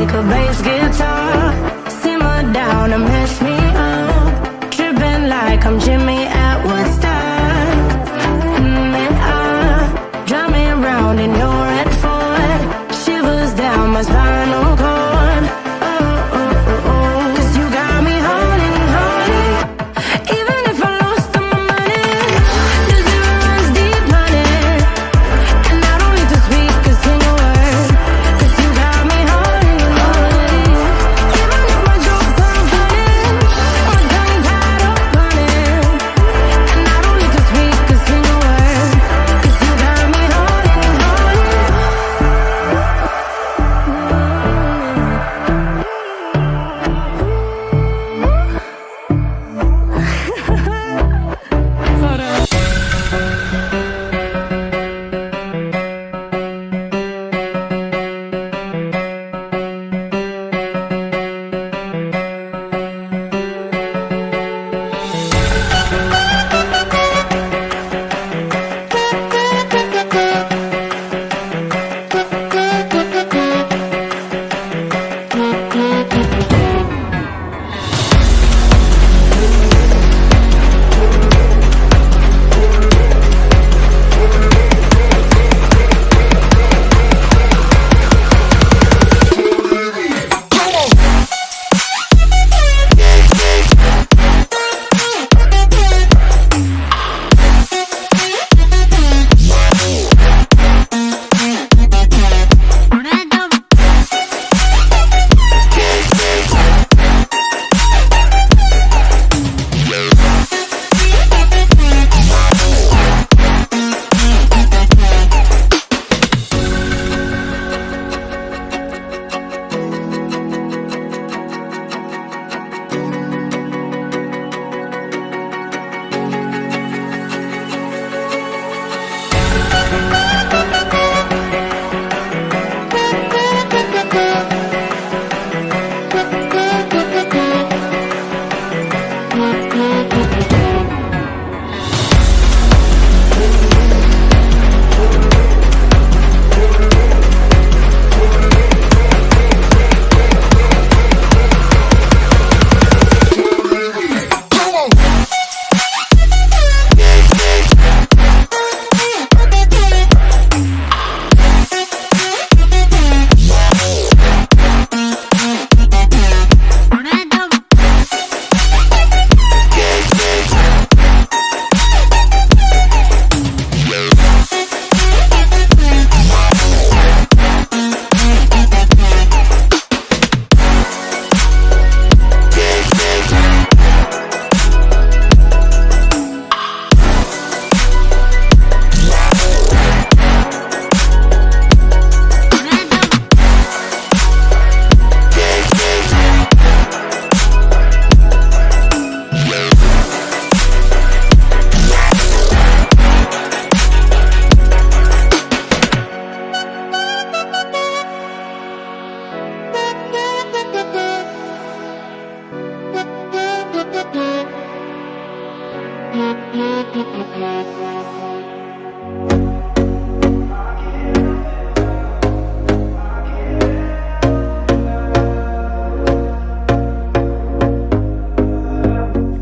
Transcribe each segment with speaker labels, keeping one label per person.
Speaker 1: like a bass guitar. Simmer down and mess me up. Tripping like I'm Jimmy at Woodstock. And I drive me around in your red Ford. Shivers down my spinal cord. Oh, oh, oh, oh. 'Cause you got me holding, holding. Even if I lost all my money, the zero runs deep, honey. And I don't need to speak a single word. 'Cause you got me holding, holding. Even if my jokes aren't funny, my tongue tied up, honey. And I don't need to speak a single word. 'Cause you got me holding,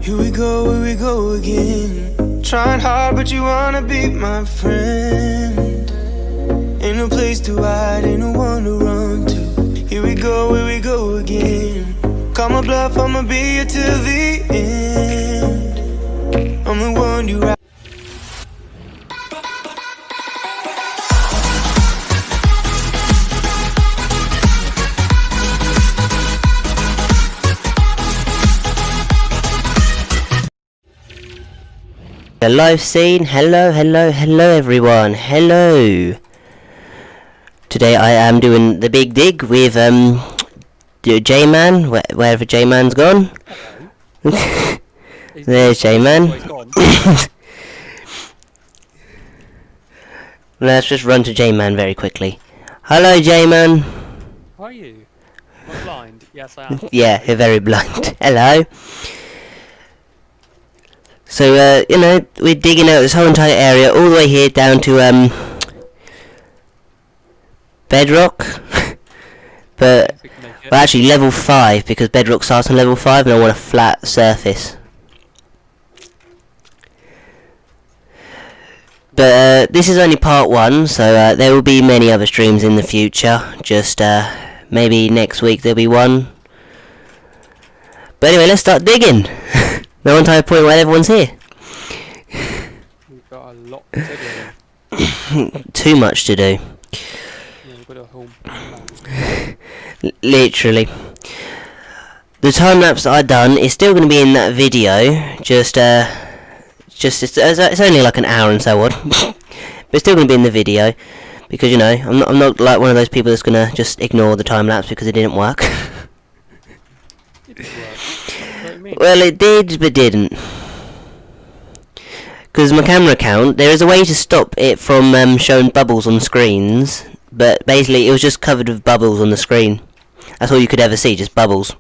Speaker 2: here we go again. Trying hard, but you wanna be my friend. Ain't no place to hide, ain't no one to run to. Here we go again. Call my bluff, I'ma be here till the end. I'm the one you ride.
Speaker 3: The live scene. Hello everyone. Hello. Today I am doing the big dig with J-Man, wherever J-Man's gone. There's J-Man. Let's just run to J-Man very quickly. Hello J-Man.
Speaker 4: How are you? I'm blind. Yes, I am.
Speaker 3: Yeah, you're very blind. Hello. So, you know, we're digging out this whole entire area, all the way here down to, bedrock. But
Speaker 4: If we can make it.
Speaker 3: well, actually level 5 because Bedrock starts on level 5 and I want a flat surface. But this is only part 1, so there will be many other streams in the future. Just maybe next week there'll be one. But anyway, let's start digging. No one time point where everyone's here.
Speaker 4: We've got a lot to do.
Speaker 3: Too much to do.
Speaker 4: Yeah, we've got a whole
Speaker 3: Literally. The time lapse that I done is still going to be in that video. It's only like an hour and so on, but it's still going to be in the video because I'm not like one of those people that's going to just ignore the time lapse because it didn't work.
Speaker 4: It did work. What do you mean?
Speaker 3: Well, it did, but didn't. Because my camera account, there is a way to stop it from showing bubbles on screens, but basically it was just covered with bubbles on the screen. That's all you could ever see, just bubbles.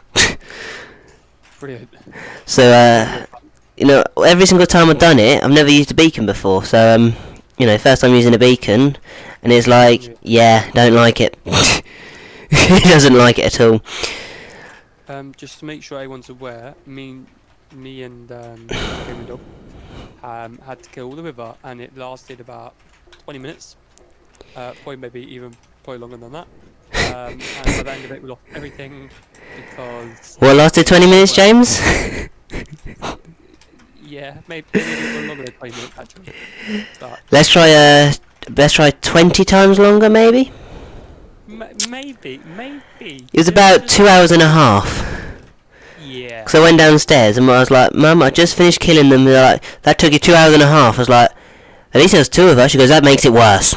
Speaker 4: Brilliant.
Speaker 3: So, every single time I've done it, I've never used a beacon before, so, first time using a beacon, and it's like, yeah, don't like it. It doesn't like it at all.
Speaker 4: Just to make sure everyone's aware, me and Gaming Dog had to kill all the river, and it lasted about 20 minutes. Probably longer than that. And by the end of it, we lost everything because.
Speaker 3: What lasted 20 minutes, James?
Speaker 4: Yeah, maybe a little longer than 20 minutes actually. But
Speaker 3: Let's try 20 times longer, maybe.
Speaker 4: maybe.
Speaker 3: It was about 2 hours and a half.
Speaker 4: Yeah.
Speaker 3: So I went downstairs and I was like, Mum, I just finished killing them. They're like, that took you 2 hours and a half. I was like, at least there was 2 of us. She goes, that makes it worse.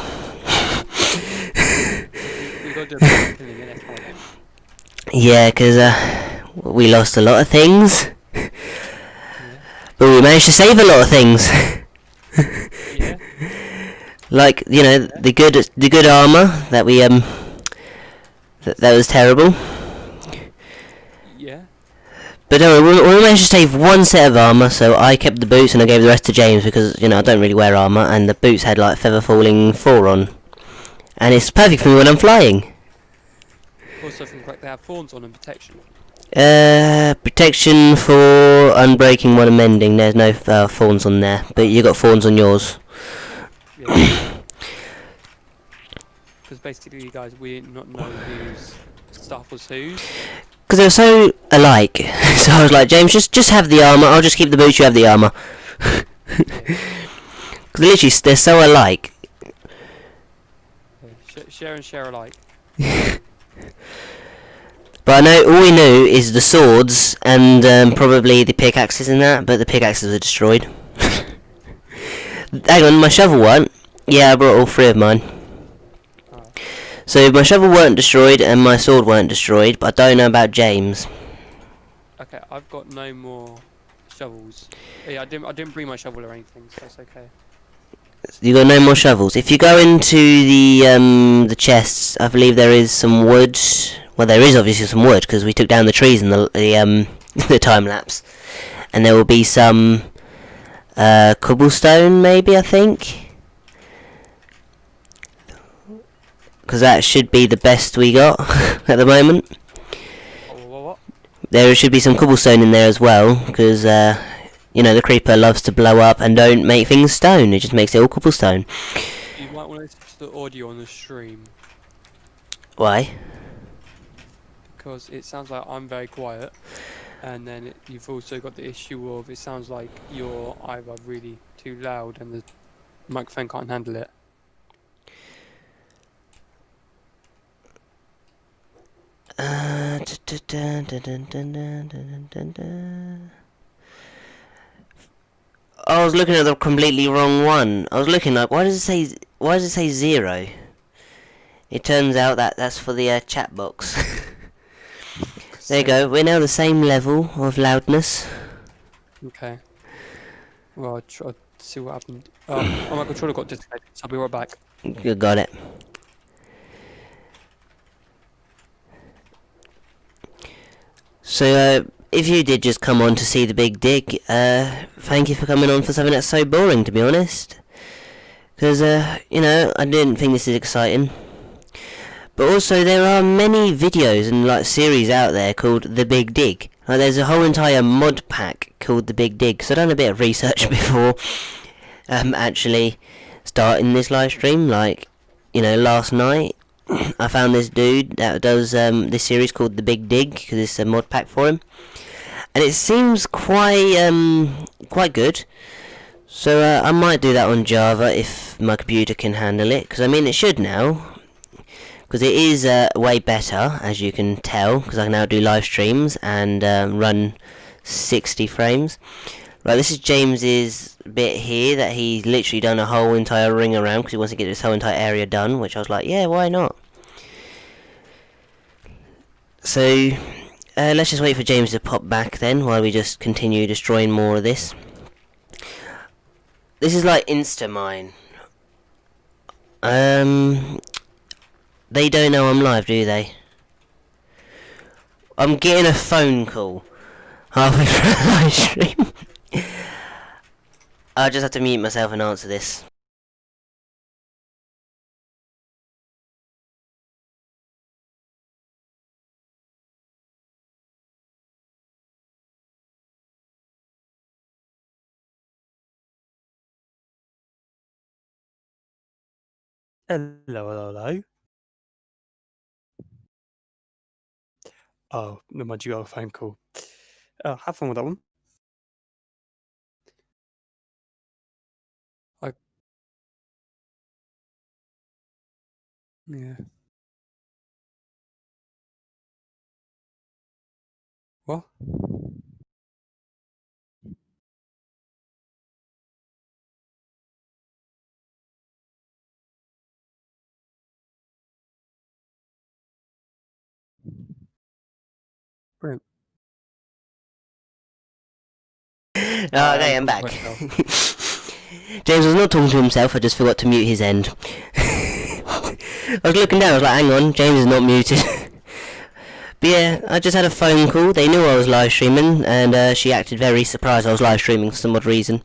Speaker 4: We got to do a bit of killing next time.
Speaker 3: Yeah, because we lost a lot of things. But we managed to save a lot of things.
Speaker 4: Yeah.
Speaker 3: Like, the good armor that we that was terrible.
Speaker 4: Yeah.
Speaker 3: But we managed to save one set of armor, so I kept the boots and I gave the rest to James because I don't really wear armor, and the boots had like feather falling 4 on, and it's perfect for me when I'm flying.
Speaker 4: Also, from correct, they have thorns on and protection.
Speaker 3: Protection for unbreaking, one, and mending. There's no thorns on there, but you got thorns on yours.
Speaker 4: Yeah. Because basically, you guys, we did not know whose stuff was whose.
Speaker 3: Because they were so alike, so I was like, James, just have the armor. I'll just keep the boots. You have the armor. Because literally, they're so alike.
Speaker 4: Yeah, share alike.
Speaker 3: But I know all we knew is the swords and probably the pickaxes and that, but the pickaxes were destroyed. Hang on, my shovel weren't. Yeah, I brought all 3 of mine.
Speaker 4: Oh.
Speaker 3: So my shovel weren't destroyed and my sword weren't destroyed, but I don't know about James.
Speaker 4: Okay, I've got no more shovels. Yeah, I didn't bring my shovel or anything, so that's okay.
Speaker 3: You got no more shovels. If you go into the chests, I believe there is some wood. Well, there is obviously some wood because we took down the trees in the time lapse, and there will be some cobblestone, maybe, I think, because that should be the best we got at the moment.
Speaker 4: What?
Speaker 3: There should be some cobblestone in there as well because the creeper loves to blow up and don't make things stone. It just makes it all cobblestone.
Speaker 4: You might want to listen to the audio on the stream
Speaker 3: Why?
Speaker 4: because it sounds like I'm very quiet, and then you've also got the issue of it sounds like you're either really too loud and the microphone can't handle it.
Speaker 3: I was looking at the completely wrong one. I was looking like, why does it say 0? It turns out that's for the chat box. There you go. We're now the same level of loudness.
Speaker 4: Okay. Well, I'll try to see what happened. Oh, my controller got disconnected, so I'll be right back.
Speaker 3: You got it. So, if you did just come on to see the big dig, thank you for coming on for something that's so boring, to be honest. Because, I didn't think this is exciting. But also there are many videos and like series out there called The Big Dig. Like, there's a whole entire mod pack called The Big Dig. So I've done a bit of research before actually starting this live stream. Like, you know, last night I found this dude that does this series called The Big Dig, because it's a mod pack for him, and it seems quite good. So I might do that on Java if my computer can handle it, because I mean it should now, because it is way better, as you can tell, because I can now do live streams and run 60 frames. Right, this is James's bit here that he's literally done a whole entire ring around because he wants to get this whole entire area done, which I was like, yeah, why not? So let's just wait for James to pop back then while we just continue destroying more of this. This is like Instamine. They don't know I'm live, do they? I'm getting a phone call halfway through the live stream. I'll just have to mute myself and answer this.
Speaker 4: Hello. Oh, no, mind you got a phone call. Have fun with that one. Yeah. What? Brilliant.
Speaker 3: Okay, I'm back.
Speaker 4: Myself.
Speaker 3: James was not talking to himself, I just forgot to mute his end. I was looking down, I was like, hang on, James is not muted. But yeah, I just had a phone call, they knew I was live streaming, and she acted very surprised I was live streaming for some odd reason.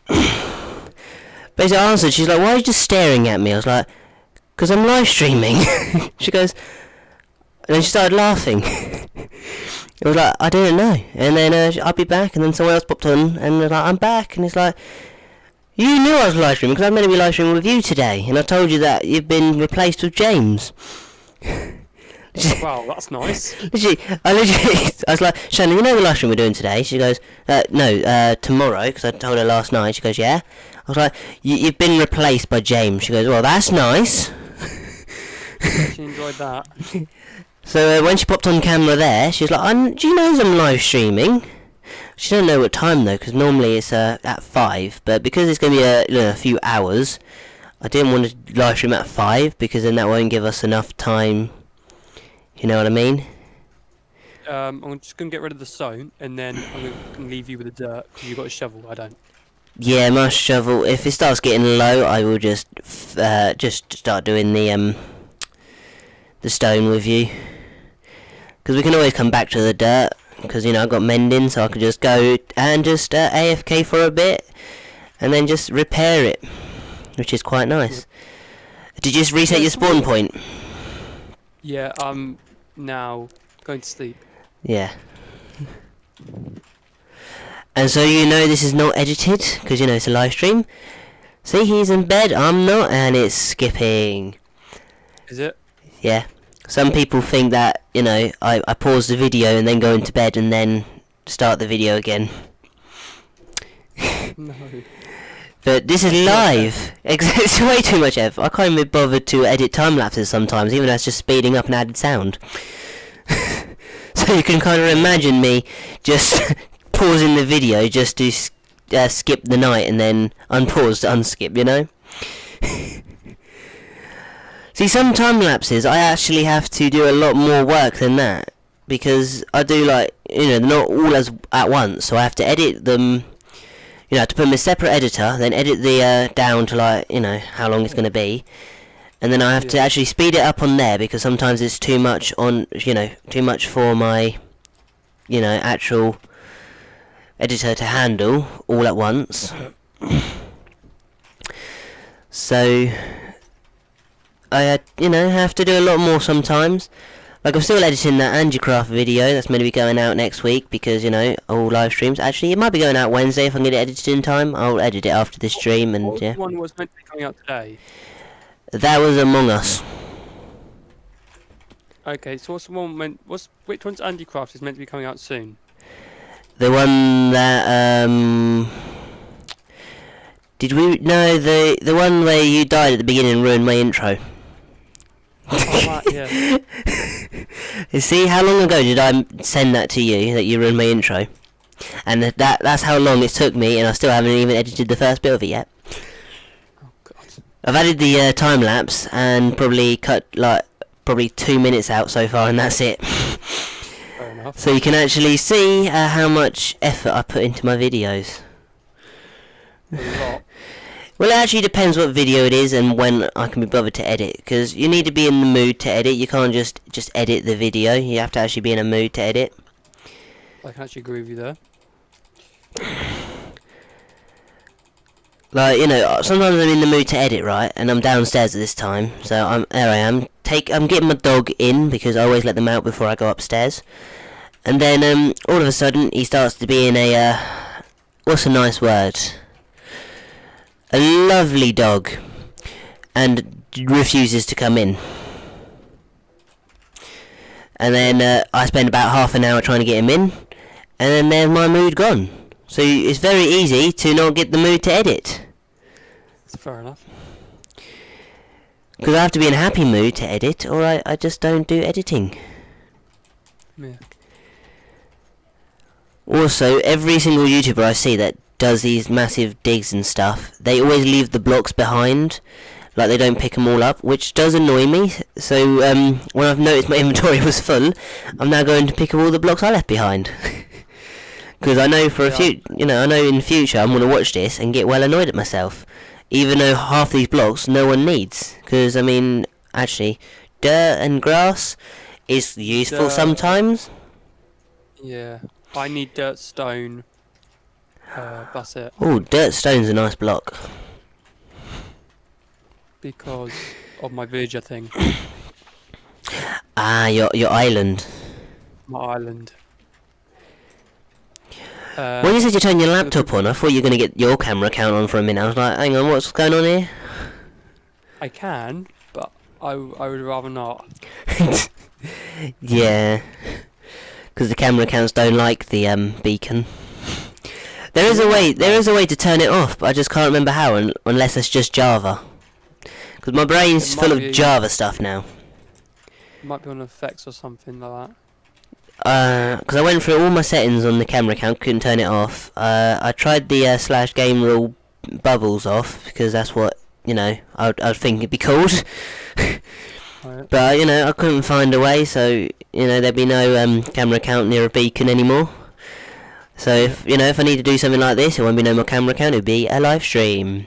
Speaker 3: Basically I answered, she's like, why are you just staring at me? I was like, because I'm live streaming. She goes, and then she started laughing. It was like, I didn't know. And then I'll be back, and then someone else popped on, and they're like, I'm back. And it's like, you knew I was live streaming, because I'm going to be live streaming with you today. And I told you that you've been replaced with James.
Speaker 4: Wow, that's nice.
Speaker 3: I was like, Shannon, you know the live stream we're doing today? She goes, no, tomorrow, because I told her last night. She goes, yeah. I was like, you've been replaced by James. She goes, well, that's nice.
Speaker 4: She enjoyed that.
Speaker 3: So when she popped on camera there, she was like, do you know I'm live streaming? She don't know what time though, because normally it's at 5, but because it's going to be a few hours, I didn't want to live stream at 5, because then that won't give us enough time, you know what I mean?
Speaker 4: I'm just going to get rid of the stone, and then I'm going to leave you with the dirt, because you've got a shovel, I don't.
Speaker 3: Yeah, my shovel, if it starts getting low, I will just start doing the stone with you. Because we can always come back to the dirt, because, you know, I've got mending, so I could just go and just AFK for a bit, and then just repair it, which is quite nice. Did you just reset your spawn point?
Speaker 4: Yeah, I'm now going to sleep.
Speaker 3: Yeah. And so you know this is not edited, because, you know, it's a live stream. See, he's in bed, I'm not, and it's skipping.
Speaker 4: Is it?
Speaker 3: Yeah. Some people think that, you know, I pause the video and then go into bed and then start the video again.
Speaker 4: No.
Speaker 3: But this is live. It's way too much effort. I can't even be bothered to edit time lapses sometimes, even though it's just speeding up and added sound. So you can kind of imagine me just pausing the video just to skip the night and then unpause to unskip, you know? See, some time lapses I actually have to do a lot more work than that, because I do, like, you know, they're not all as at once, so I have to edit them, you know, I have to put them in a separate editor, then edit the down to, like, you know, how long it's going to be, and then I have to actually speed it up on there, because sometimes it's too much on, you know, too much for my, you know, actual editor to handle all at once. So you know, have to do a lot more sometimes. Like, I'm still editing that Angiecraft video that's meant to be going out next week because, you know, all live streams. Actually, it might be going out Wednesday if I can get it edited in time. I'll edit it after this stream and,
Speaker 4: What
Speaker 3: yeah.
Speaker 4: one was meant to be coming out today?
Speaker 3: That was Among Us.
Speaker 4: Okay, so what's the one which one's Angiecraft is meant to be coming out soon?
Speaker 3: The one that, did we... No, the one where you died at the beginning and ruined my intro.
Speaker 4: Oh, that, yeah.
Speaker 3: You see, how long ago did I send that to you, that you ruined my intro? And that's how long it took me, and I still haven't even edited the first bit of it yet.
Speaker 4: Oh, God.
Speaker 3: I've added the time-lapse, and probably cut, like, probably 2 minutes out so far, and that's it.
Speaker 4: Fair enough.
Speaker 3: So you can actually see how much effort I put into my videos.
Speaker 4: A lot.
Speaker 3: Well, it actually depends what video it is and when I can be bothered to edit, because you need to be in the mood to edit. You can't just edit the video. You have to actually be in a mood to edit.
Speaker 4: I can actually agree with you there.
Speaker 3: Like, you know, sometimes I'm in the mood to edit, right? And I'm downstairs at this time, so there I am. I'm getting my dog in because I always let them out before I go upstairs. And then all of a sudden he starts to be in a what's a nice word? A lovely dog, and refuses to come in. And then I spend about half an hour trying to get him in, and then there's my mood gone. So it's very easy to not get the mood to edit.
Speaker 4: It's fair enough.
Speaker 3: Because I have to be in a happy mood to edit, or I just don't do editing.
Speaker 4: Yeah.
Speaker 3: Also, every single YouTuber I see that does these massive digs and stuff, they always leave the blocks behind, like they don't pick them all up, which does annoy me. So when I've noticed my inventory was full, I'm now going to pick up all the blocks I left behind. Because I know for I know in the future I'm going to watch this and get well annoyed at myself, even though half these blocks no one needs. Because I mean, actually, dirt and grass is useful sometimes.
Speaker 4: Yeah, I need dirt, stone. That's it.
Speaker 3: Oh, dirt stone's a nice block.
Speaker 4: Because of my villager thing.
Speaker 3: Ah, your island.
Speaker 4: My island.
Speaker 3: When you said you turned your laptop on, I thought you were going to get your camera count on for a minute. I was like, hang on, what's going on here?
Speaker 4: I can, but I would rather not.
Speaker 3: Yeah. Because the camera counts don't like the beacon. There is a way to turn it off, but I just can't remember how, unless it's just Java. Because my brain's full of Java stuff now.
Speaker 4: Might be on effects or something like
Speaker 3: Because I went through all my settings on the camera count, couldn't turn it off. I tried the /game rule bubbles off, because that's what, you know, I'd think it'd be called.
Speaker 4: Right.
Speaker 3: But, you know, I couldn't find a way, so, you know, there'd be no camera count near a beacon anymore. So, if I need to do something like this, it won't be no more camera count, it'll be a live stream.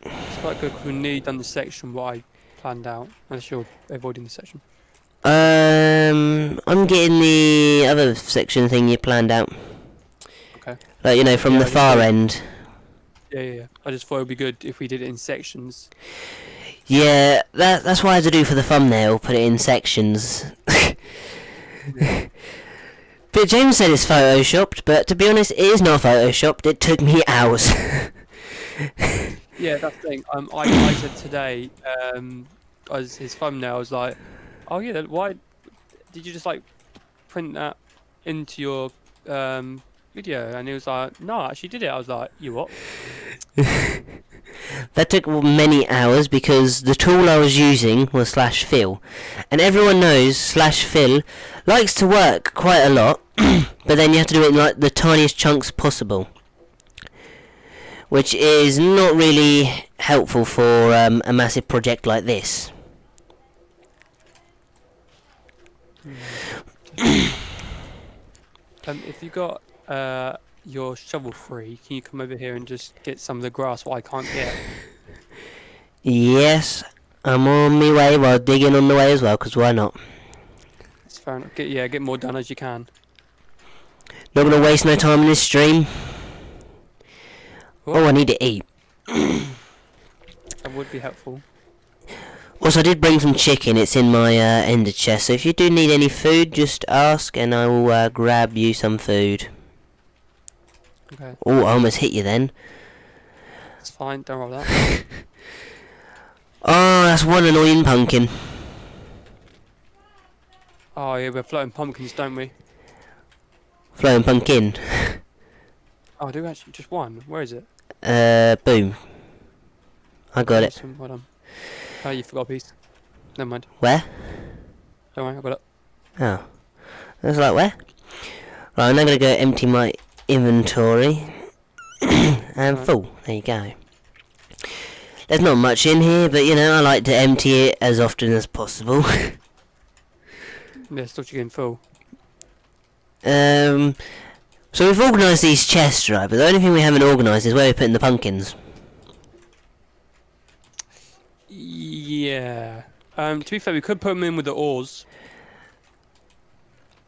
Speaker 4: It's quite good because we need done the section what I planned out, unless you're avoiding the section.
Speaker 3: I'm getting the other section thing you planned out.
Speaker 4: Okay.
Speaker 3: Like, you know, from the far end.
Speaker 4: Yeah. I just thought it would be good if we did it in sections.
Speaker 3: Yeah, that's what I had to do for the thumbnail, put it in sections. But James said it's photoshopped, but to be honest, it is not photoshopped, it took me hours.
Speaker 4: Yeah, that's the thing. I said today, as his thumbnail, I was like, oh yeah, why did you just like print that into your video? And he was like, no, I actually did it. I was like, you what?
Speaker 3: That took many hours because the tool I was using was /fill, and everyone knows /fill likes to work quite a lot, but then you have to do it in like the tiniest chunks possible, which is not really helpful for a massive project like this.
Speaker 4: If you got your shovel free, can you come over here and just get some of the grass what I can't get?
Speaker 3: Yes, I'm on my way while digging on the way as well, because why not?
Speaker 4: It's fair enough. Get more done as you can.
Speaker 3: Not gonna waste no time in this stream.
Speaker 4: What?
Speaker 3: Oh, I need to eat.
Speaker 4: that would be helpful.
Speaker 3: Also, I did bring some chicken. It's in my ender chest. So if you do need any food, just ask, and I will grab you some food.
Speaker 4: Okay.
Speaker 3: Oh, I almost hit you then.
Speaker 4: It's fine, don't roll that.
Speaker 3: Oh, that's one annoying pumpkin.
Speaker 4: Oh yeah, we're floating pumpkins, don't we?
Speaker 3: Floating pumpkin.
Speaker 4: Oh, I do actually, just one. Where is it?
Speaker 3: Boom. I got it.
Speaker 4: Awesome, well done. Oh, you forgot a piece. Never mind.
Speaker 3: Where?
Speaker 4: Don't worry, I got it.
Speaker 3: Oh. I was like, where? Right, I'm now going to go empty my inventory. And
Speaker 4: Right.
Speaker 3: full. There you go. There's not much in here, but you know, I like to empty it as often as possible.
Speaker 4: Yeah, still getting full.
Speaker 3: So we've organised these chests, right, but the only thing we haven't organised is where we're putting the pumpkins.
Speaker 4: Yeah. To be fair, we could put them in with the ores.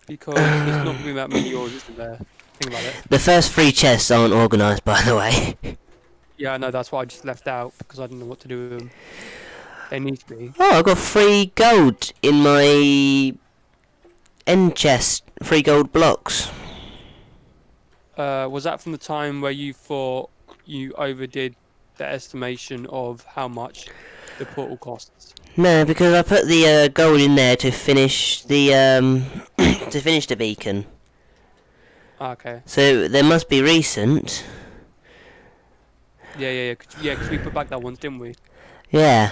Speaker 4: Because there's not going to be that many ores, isn't there? Think about it.
Speaker 3: The first 3 chests aren't organised, by the way.
Speaker 4: Yeah, I know, that's why I just left out, because I didn't know what to do with them. They need to be.
Speaker 3: Oh, I got 3 gold in my end chest. 3 gold blocks.
Speaker 4: Was that from the time where you thought you overdid the estimation of how much the portal costs?
Speaker 3: No, because I put the gold in there to finish the to finish the beacon.
Speaker 4: Okay.
Speaker 3: So there must be recent.
Speaker 4: Yeah. Because we put back that once, didn't we?
Speaker 3: Yeah.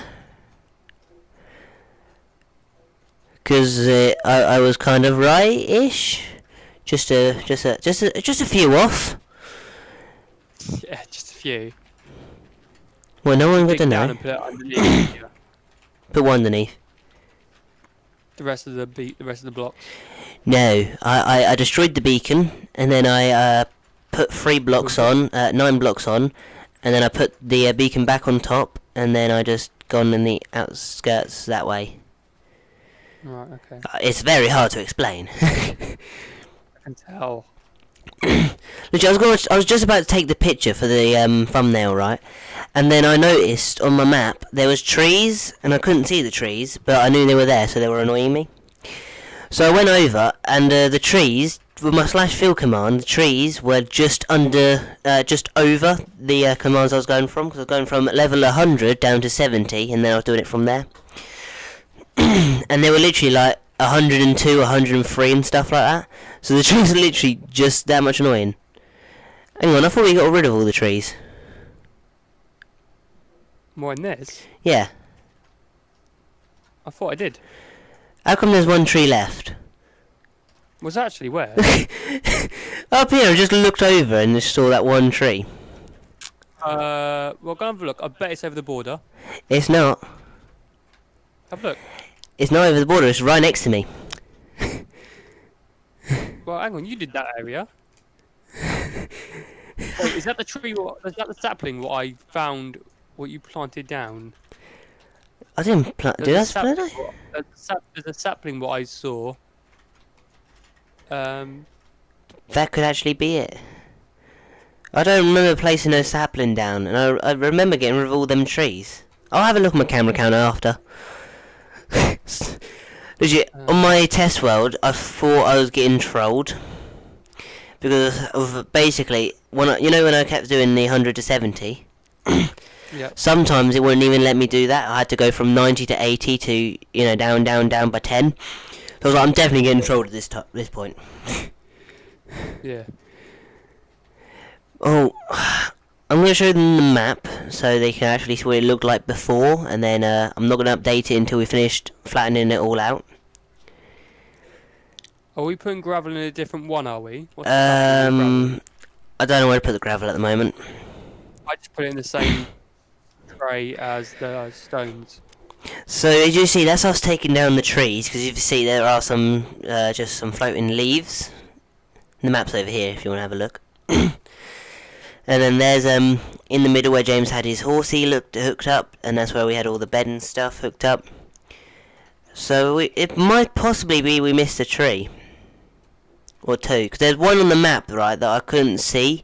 Speaker 3: Because I was kind of right-ish. Just a few off.
Speaker 4: Yeah, just a few.
Speaker 3: Well, no one
Speaker 4: Dig
Speaker 3: would
Speaker 4: down
Speaker 3: know.
Speaker 4: and put it underneath. Yeah.
Speaker 3: Put one underneath.
Speaker 4: The rest of the blocks.
Speaker 3: No, I destroyed the beacon, and then I put 3 blocks on, 9 blocks on, and then I put the beacon back on top, and then I just gone in the outskirts that way.
Speaker 4: Right. Okay.
Speaker 3: It's very hard to explain.
Speaker 4: I can tell.
Speaker 3: Literally, I was just about to take the picture for the thumbnail, right? And then I noticed on my map there was trees, and I couldn't see the trees, but I knew they were there, so they were annoying me. So I went over, and the trees, with my /fill command, the trees were just over the commands I was going from, because I was going from level 100 down to 70, and then I was doing it from there. And they were literally like 102, 103 and stuff like that. So the trees are literally just that much annoying. Hang on, I thought we got rid of all the trees.
Speaker 4: More in this?
Speaker 3: Yeah.
Speaker 4: I thought I did.
Speaker 3: How come there's one tree left?
Speaker 4: Was that actually where?
Speaker 3: Up here, I just looked over and just saw that one tree.
Speaker 4: Well, go and have a look. I bet it's over the border.
Speaker 3: It's not.
Speaker 4: Have a look.
Speaker 3: It's not over the border, it's right next to me.
Speaker 4: Well, hang on, you did that area. Oh, is that the tree? Is that the sapling? What I found? What you planted down?
Speaker 3: I didn't plant. Did I split it?
Speaker 4: There's a sapling. What I saw.
Speaker 3: That could actually be it. I don't remember placing no sapling down, and I remember getting rid of all them trees. I'll have a look at my camera counter after. Legit, on my test world, I thought I was getting trolled because of basically when I kept doing the 100 to 70.
Speaker 4: Yeah.
Speaker 3: Sometimes it wouldn't even let me do that. I had to go from 90 to 80 to down by 10. So I was like, I'm definitely getting trolled at this point.
Speaker 4: Yeah.
Speaker 3: Oh, I'm going to show them the map so they can actually see what it looked like before, and then I'm not going to update it until we finished flattening it all out.
Speaker 4: Are we putting gravel in a different one? Are we? What's the gravel?
Speaker 3: I don't know where to put the gravel at the moment.
Speaker 4: I just put it in the same tray as the stones.
Speaker 3: So as you see, that's us taking down the trees, because you can see there are some just some floating leaves. The map's over here if you want to have a look. And then there's in the middle where James had his horsey hooked up, and that's where we had all the bed and stuff hooked up. So it might possibly be we missed a tree or two, because there's one on the map, right, that I couldn't see.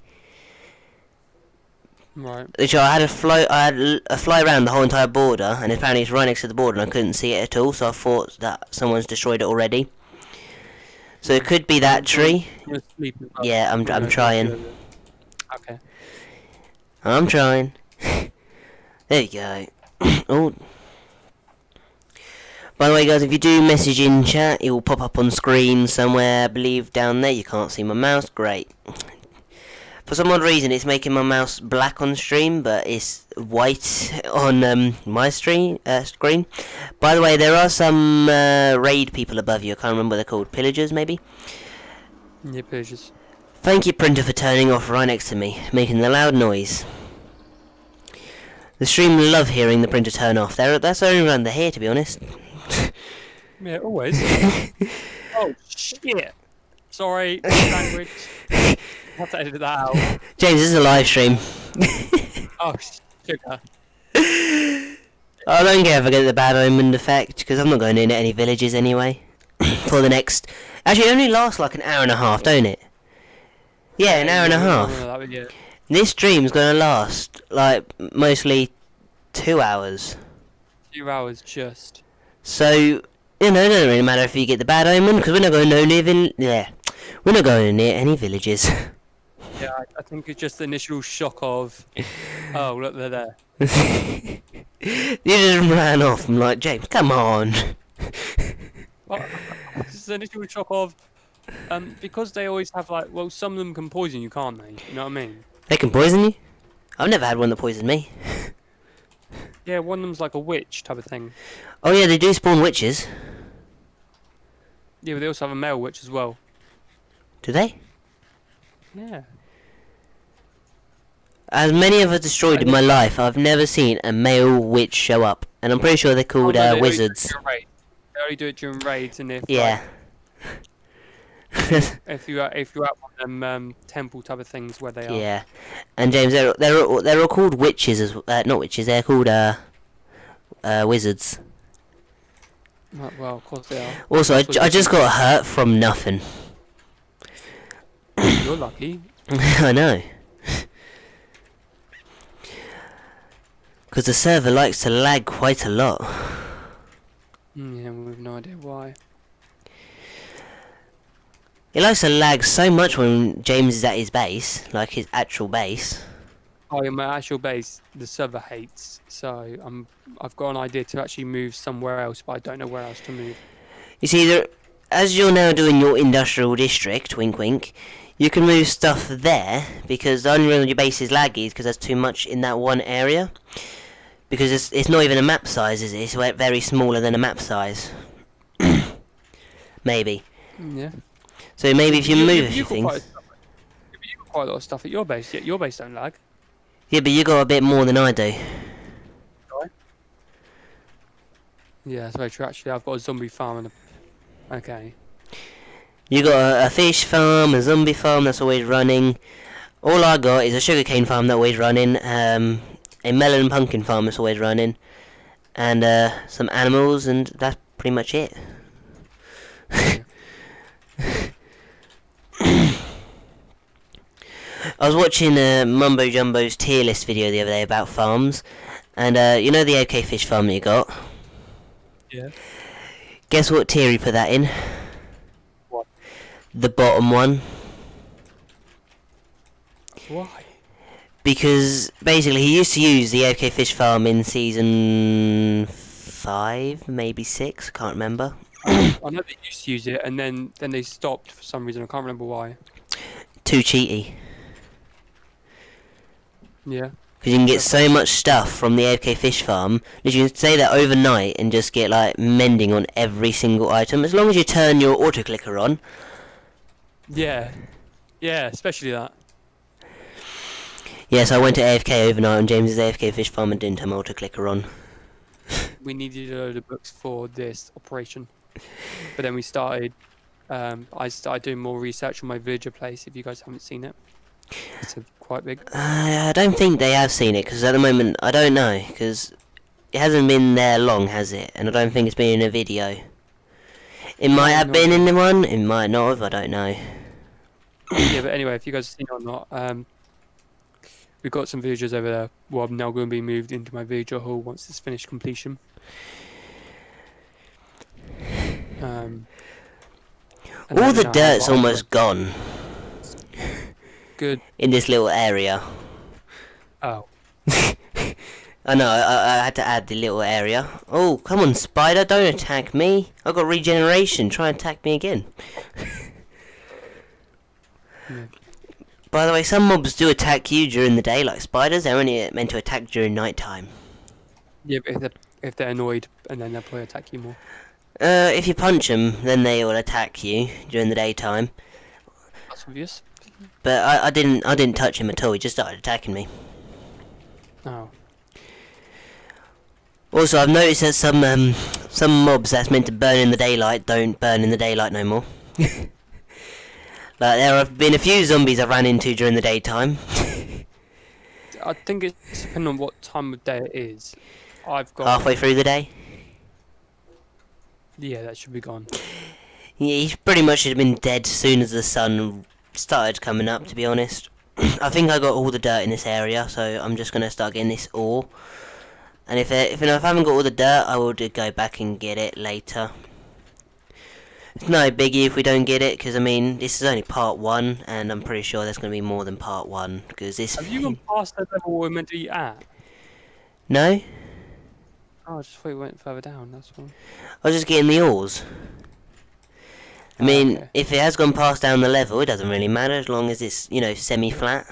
Speaker 4: Right.
Speaker 3: Literally, I had a fly around the whole entire border, and apparently it's right next to the border, and I couldn't see it at all. So I thought that someone's destroyed it already. So it could be that tree.
Speaker 4: You're sleep as well.
Speaker 3: Yeah, I'm trying.
Speaker 4: Okay.
Speaker 3: I'm trying. There you go. Oh. By the way, guys, if you do message in chat, it will pop up on screen somewhere. I believe down there. You can't see my mouse. Great. For some odd reason, it's making my mouse black on stream, but it's white on my screen. By the way, there are some raid people above you. I can't remember what they're called. Pillagers, maybe?
Speaker 4: Yeah, pictures.
Speaker 3: Thank you, printer, for turning off right next to me, making the loud noise. The stream love hearing the printer turn off. That's only around they're here, to be honest.
Speaker 4: Yeah, always. Oh, shit. Sorry, language. I have to edit that out.
Speaker 3: James, this is a live stream.
Speaker 4: Oh, sugar.
Speaker 3: I don't care if I get the bad omen effect, because I'm not going into any villages anyway. For the next... Actually, it only lasts like an hour and a half, don't it? Yeah, an hour and a half. This stream's going to last, like, mostly 2 hours.
Speaker 4: 2 hours just.
Speaker 3: So, you know, it doesn't really matter if you get the bad omen, because we're not going we're not going near any villages.
Speaker 4: Yeah, I think it's just the initial shock of, oh, look, they're there.
Speaker 3: You just ran off. I'm like, James, come on.
Speaker 4: Well, it's the initial shock of, because they always have, like, well, some of them can poison you, can't they? You know what I mean?
Speaker 3: They can poison you? I've never had one that poisoned me.
Speaker 4: Yeah, one of them's like a witch type of thing.
Speaker 3: Oh yeah, they do spawn witches.
Speaker 4: Yeah, but they also have a male witch as well.
Speaker 3: Do they?
Speaker 4: Yeah.
Speaker 3: As many of us destroyed in my life, I've never seen a male witch show up. And I'm pretty sure they're called wizards.
Speaker 4: They only do it during raids, and if
Speaker 3: yeah.
Speaker 4: if you're at one of them temple type of things where they are.
Speaker 3: Yeah. And James, they're all called witches as not witches. They're called wizards.
Speaker 4: Well, of course they are.
Speaker 3: Also, I just got hurt from nothing.
Speaker 4: You're lucky.
Speaker 3: I know. Because the server likes to lag quite a lot.
Speaker 4: Yeah, we've no idea why.
Speaker 3: It likes to lag so much when James is at his base, like his actual base.
Speaker 4: Oh, in my actual base, the server hates. So I've got an idea to actually move somewhere else, but I don't know where else to move.
Speaker 3: You see, as you're now doing your industrial district, wink wink, you can move stuff there, because the only reason your base is laggy is because there's too much in that one area. Because it's not even a map size, is it? It's very smaller than a map size. Maybe.
Speaker 4: Yeah.
Speaker 3: So maybe if you move a few things...
Speaker 4: You've got quite a lot of stuff at your base, yet your base don't lag.
Speaker 3: Yeah, but you got a bit more than I do.
Speaker 4: Yeah, that's very true. Actually, I've got a zombie farm and a... Okay.
Speaker 3: You got a fish farm, a zombie farm that's always running. All I got is a sugarcane farm that's always running, a melon and pumpkin farm that's always running, and some animals, and that's pretty much it. I was watching Mumbo Jumbo's tier list video the other day about farms, and you know the OK fish farm that you got?
Speaker 4: Yeah.
Speaker 3: Guess what tier he put that in?
Speaker 4: What?
Speaker 3: The bottom one.
Speaker 4: Why?
Speaker 3: Because basically he used to use the OK fish farm in season 5, maybe 6, I can't remember.
Speaker 4: I know they used to use it, and then they stopped for some reason. I can't remember why.
Speaker 3: Too cheaty.
Speaker 4: Yeah.
Speaker 3: Because you can get so much stuff from the AFK fish farm that you can stay there overnight and just get like mending on every single item, as long as you turn your auto clicker on.
Speaker 4: Yeah. Yeah, especially that.
Speaker 3: Yes, I went to AFK overnight on James's AFK fish farm and didn't turn my auto clicker on.
Speaker 4: We needed a load of books for this operation. But then we started, I started doing more research on my villager place, if you guys haven't seen it. It's quite big.
Speaker 3: I don't think they have seen it, because at the moment, I don't know, because it hasn't been there long, has it? And I don't think it's been in a video. It might have been in the one, it might not have, I don't know.
Speaker 4: Yeah, but anyway, if you guys have seen it or not, we've got some villagers over there. Well, I'm now going to be moved into my villager hall once it's finished completion. And
Speaker 3: All
Speaker 4: then
Speaker 3: the
Speaker 4: I have
Speaker 3: dirt's
Speaker 4: iron
Speaker 3: almost gone
Speaker 4: Good.
Speaker 3: in this little area.
Speaker 4: Oh.
Speaker 3: I know, I had to add the little area. Oh, come on, spider, don't attack me. I've got regeneration, try and attack me again.
Speaker 4: Yeah.
Speaker 3: By the way, some mobs do attack you during the day, like spiders. They're only meant to attack during night time.
Speaker 4: Yeah, but if they're annoyed, and then they'll probably attack you more.
Speaker 3: If you punch them, then they will attack you during the daytime.
Speaker 4: That's obvious.
Speaker 3: But I didn't touch him at all. He just started attacking me.
Speaker 4: Oh.
Speaker 3: Also, I've noticed that some mobs that's meant to burn in the daylight don't burn in the daylight no more. Like, there have been a few zombies I ran into during the daytime.
Speaker 4: I think it's depending on what time of day it is. I've got
Speaker 3: Halfway through the day.
Speaker 4: Yeah, that should be gone.
Speaker 3: Yeah, he pretty much should have been dead as soon as the sun started coming up, to be honest. I think I got all the dirt in this area, so I'm just going to start getting this ore. And if I haven't got all the dirt, I will go back and get it later. It's no biggie if we don't get it, because I mean, this is only part 1, and I'm pretty sure there's going to be more than part 1, because this...
Speaker 4: Have you gone past the level we're meant to be at?
Speaker 3: No?
Speaker 4: Oh, I just thought we went further down, that's all.
Speaker 3: I was just getting the ores. I mean,
Speaker 4: okay.
Speaker 3: if it has gone past down the level, it doesn't really matter, as long as it's, you know, semi-flat.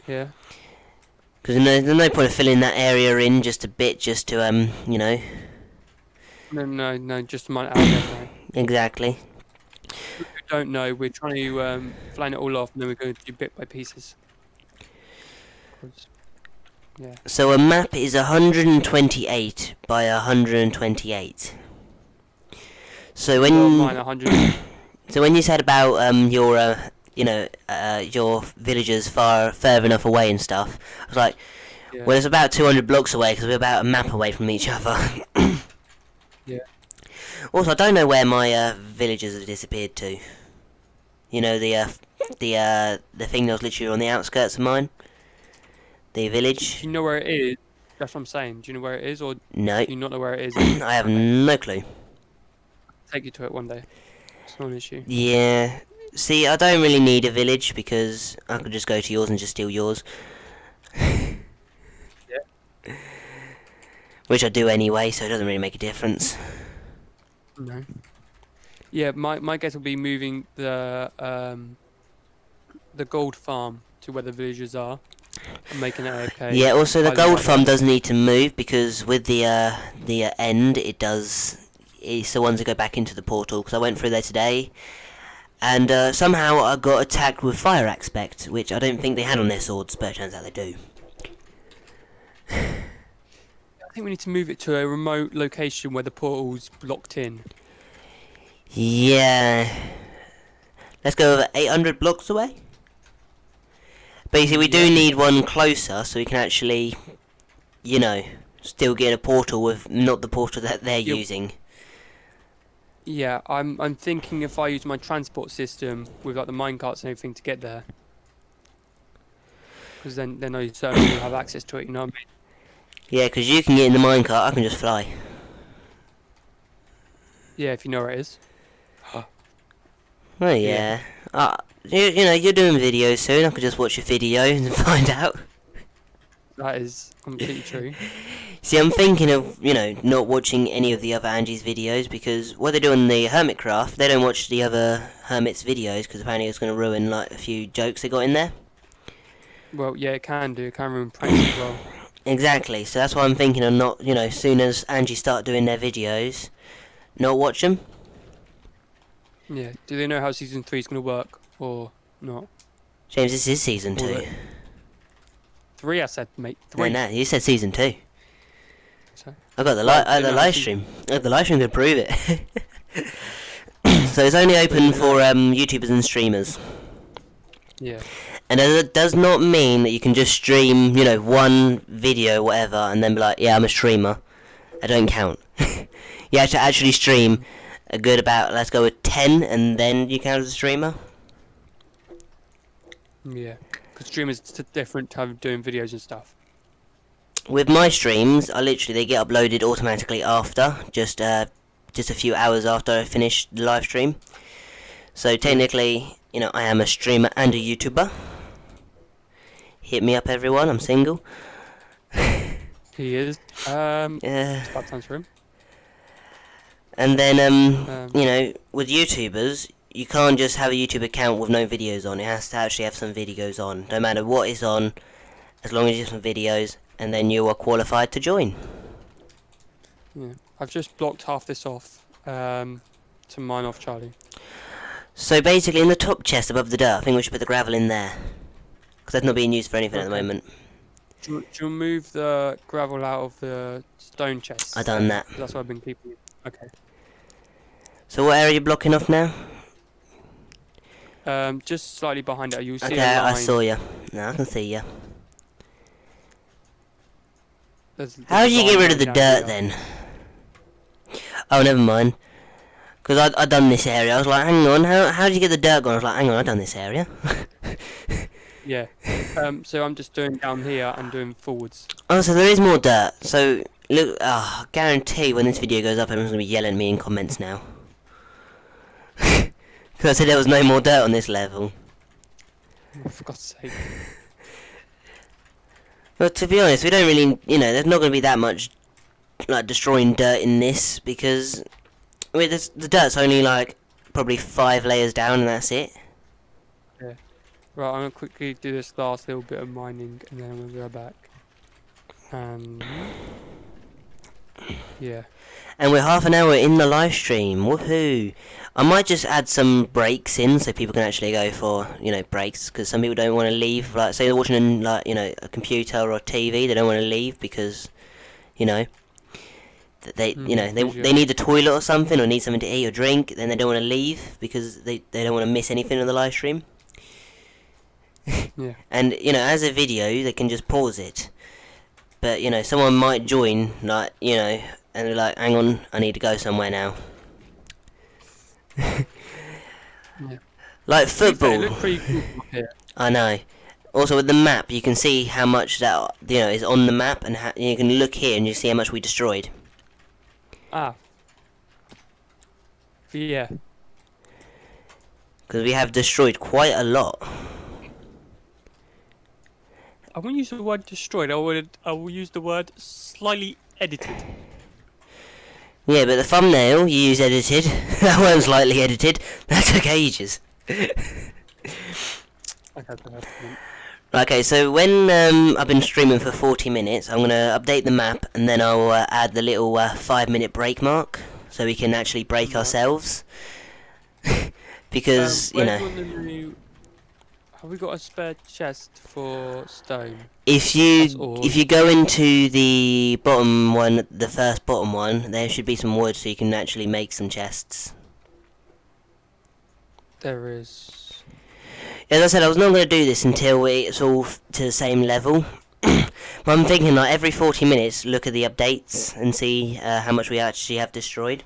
Speaker 4: Yeah.
Speaker 3: Because there's no point of filling that area in just a bit, just to, you know...
Speaker 4: No, just a minute out there.
Speaker 3: Exactly.
Speaker 4: If you don't know, we're trying to flan it all off, and then we're going to do bit by pieces. Yeah.
Speaker 3: So a map is 128 by 128. So when
Speaker 4: Well, mine 100.
Speaker 3: so when you said about your you know your villagers further enough away and stuff, I was like,
Speaker 4: Yeah.
Speaker 3: well, it's about 200 blocks away because we're about a map away from each other.
Speaker 4: Yeah.
Speaker 3: Also, I don't know where my villagers have disappeared to. You know, the thing that was literally on the outskirts of mine. The village.
Speaker 4: Do you know where it is? That's what I'm saying. Do you know where it is, or
Speaker 3: No,
Speaker 4: do you not know where it is?
Speaker 3: I have no clue.
Speaker 4: Take you to it one day. It's not an issue.
Speaker 3: Yeah. See, I don't really need a village because I could just go to yours and just steal yours.
Speaker 4: Yeah.
Speaker 3: Which I do anyway, so it doesn't really make a difference.
Speaker 4: No. Yeah, my guess will be moving the gold farm to where the villagers are, and making it okay.
Speaker 3: Yeah. Also, the
Speaker 4: I
Speaker 3: gold
Speaker 4: like
Speaker 3: farm
Speaker 4: that.
Speaker 3: does need to move because with the end, it does. It's the ones that go back into the portal. Because I went through there today, and somehow I got attacked with fire aspect, which I don't think they had on their swords, but it turns out they do.
Speaker 4: I think we need to move it to a remote location where the portal's blocked in.
Speaker 3: Yeah. Let's go over 800 blocks away. Basically, we do need one closer so we can actually, you know, still get a portal with not the portal that they're
Speaker 4: Yep.
Speaker 3: using.
Speaker 4: Yeah, I'm thinking if I use my transport system with like the minecarts and everything to get there, because then I certainly will have access to it. You know what I mean?
Speaker 3: Yeah, because you can get in the minecart, I can just fly.
Speaker 4: Yeah, if you know where it is.
Speaker 3: Oh yeah. You know, you're doing videos soon, I could just watch your video and find out.
Speaker 4: That is completely true.
Speaker 3: See, I'm thinking of, you know, not watching any of the other Angie's videos because what they do on the Hermitcraft, they don't watch the other Hermit's videos because apparently it's going to ruin like a few jokes they got in there.
Speaker 4: Well, yeah, it can do. It can ruin pranks as well.
Speaker 3: Exactly, so that's why I'm thinking of not, you know, as soon as Angie start doing their videos, not watch them.
Speaker 4: Yeah. Do they know how season 3 is going to work or not?
Speaker 3: James, this is season
Speaker 4: Will
Speaker 3: 2.
Speaker 4: it? 3, I said, mate. 3.
Speaker 3: No, you said season 2.
Speaker 4: So,
Speaker 3: I got the
Speaker 4: Well,
Speaker 3: I had the
Speaker 4: no,
Speaker 3: live
Speaker 4: season-
Speaker 3: stream. I had the live stream to prove it. So it's only open for YouTubers and streamers.
Speaker 4: yeah.
Speaker 3: And it does not mean that you can just stream, you know, one video, whatever, and then be like, yeah, I'm a streamer. I don't count. You have to actually stream a good about, let's go with 10, and then you count as a streamer.
Speaker 4: Yeah. Because streamers different to doing videos and stuff.
Speaker 3: With my streams, they get uploaded automatically after, just a few hours after I finish the live stream. So technically, you know, I am a streamer and a YouTuber. Hit me up, everyone. I'm single.
Speaker 4: He is.
Speaker 3: Yeah.
Speaker 4: It's about time for him.
Speaker 3: And then, you know, with YouTubers, you can't just have a YouTube account with no videos on. It has to actually have some videos on. No matter what is on, as long as you have some videos, and then you are qualified to join.
Speaker 4: Yeah. I've just blocked half this off to mine off Charlie.
Speaker 3: So basically, in the top chest above the dirt, I think we should put the gravel in there. Because that's not being used for anything at the moment.
Speaker 4: Do you move the gravel out of the stone chest?
Speaker 3: I done that.
Speaker 4: That's what I've been keeping. Okay.
Speaker 3: So what area are you blocking off now?
Speaker 4: Just slightly behind it. You'll see
Speaker 3: Okay,
Speaker 4: a line.
Speaker 3: I saw you. No, I can see you.
Speaker 4: There's
Speaker 3: How
Speaker 4: a
Speaker 3: did you
Speaker 4: line
Speaker 3: get rid of the
Speaker 4: going
Speaker 3: dirt
Speaker 4: down here.
Speaker 3: then? Oh, never mind. Because I done this area. I was like, hang on, how did you get the dirt gone? I was like, hang on, I done this area.
Speaker 4: Yeah. So I'm just doing down here and doing forwards.
Speaker 3: Oh, so there is more dirt. So, look, I guarantee when this video goes up, everyone's going to be yelling at me in comments now. Because I said there was no more dirt on this level.
Speaker 4: Oh, for God's sake.
Speaker 3: But to be honest, we don't really, you know, there's not going to be that much, like, destroying dirt in this, because, I mean, the dirt's only, like, probably 5 layers down, and that's it.
Speaker 4: Yeah. Right, I'm going to quickly do this last little bit of mining, and then we'll go back. And... yeah.
Speaker 3: And we're half an hour in the live stream, woohoo! I might just add some breaks in, so people can actually go for, you know, breaks, because some people don't want to leave, like, say they're watching, like, you know, a computer or a TV, they don't want to leave, because, you know, they need the toilet or something, or need something to eat or drink, then they don't want to leave, because they don't want to miss anything on the live stream.
Speaker 4: Yeah.
Speaker 3: And, you know, as a video, they can just pause it. But, you know, someone might join, like, you know, and they're like, hang on, I need to go somewhere now.
Speaker 4: Yeah.
Speaker 3: Like football.
Speaker 4: It looks pretty cool up here.
Speaker 3: I know. Also with the map, you can see how much that, you know, is on the map, and how, you can look here and you see how much we destroyed.
Speaker 4: Ah. Yeah.
Speaker 3: Because we have destroyed quite a lot.
Speaker 4: I won't use the word destroyed. I will use the word slightly edited.
Speaker 3: Yeah, but the thumbnail you use edited. That one's lightly edited. That took ages. Okay, so when I've been streaming for 40 minutes, I'm going to update the map, and then I'll add the little 5-minute break mark, so we can actually break ourselves. Because, you know...
Speaker 4: Have we got a spare chest for stone?
Speaker 3: If you go into the bottom one, the first bottom one, there should be some wood, so you can actually make some chests.
Speaker 4: There is.
Speaker 3: As I said, I was not going to do this until it's all to the same level. But I'm thinking, like, every 40 minutes, look at the updates and see how much we actually have destroyed.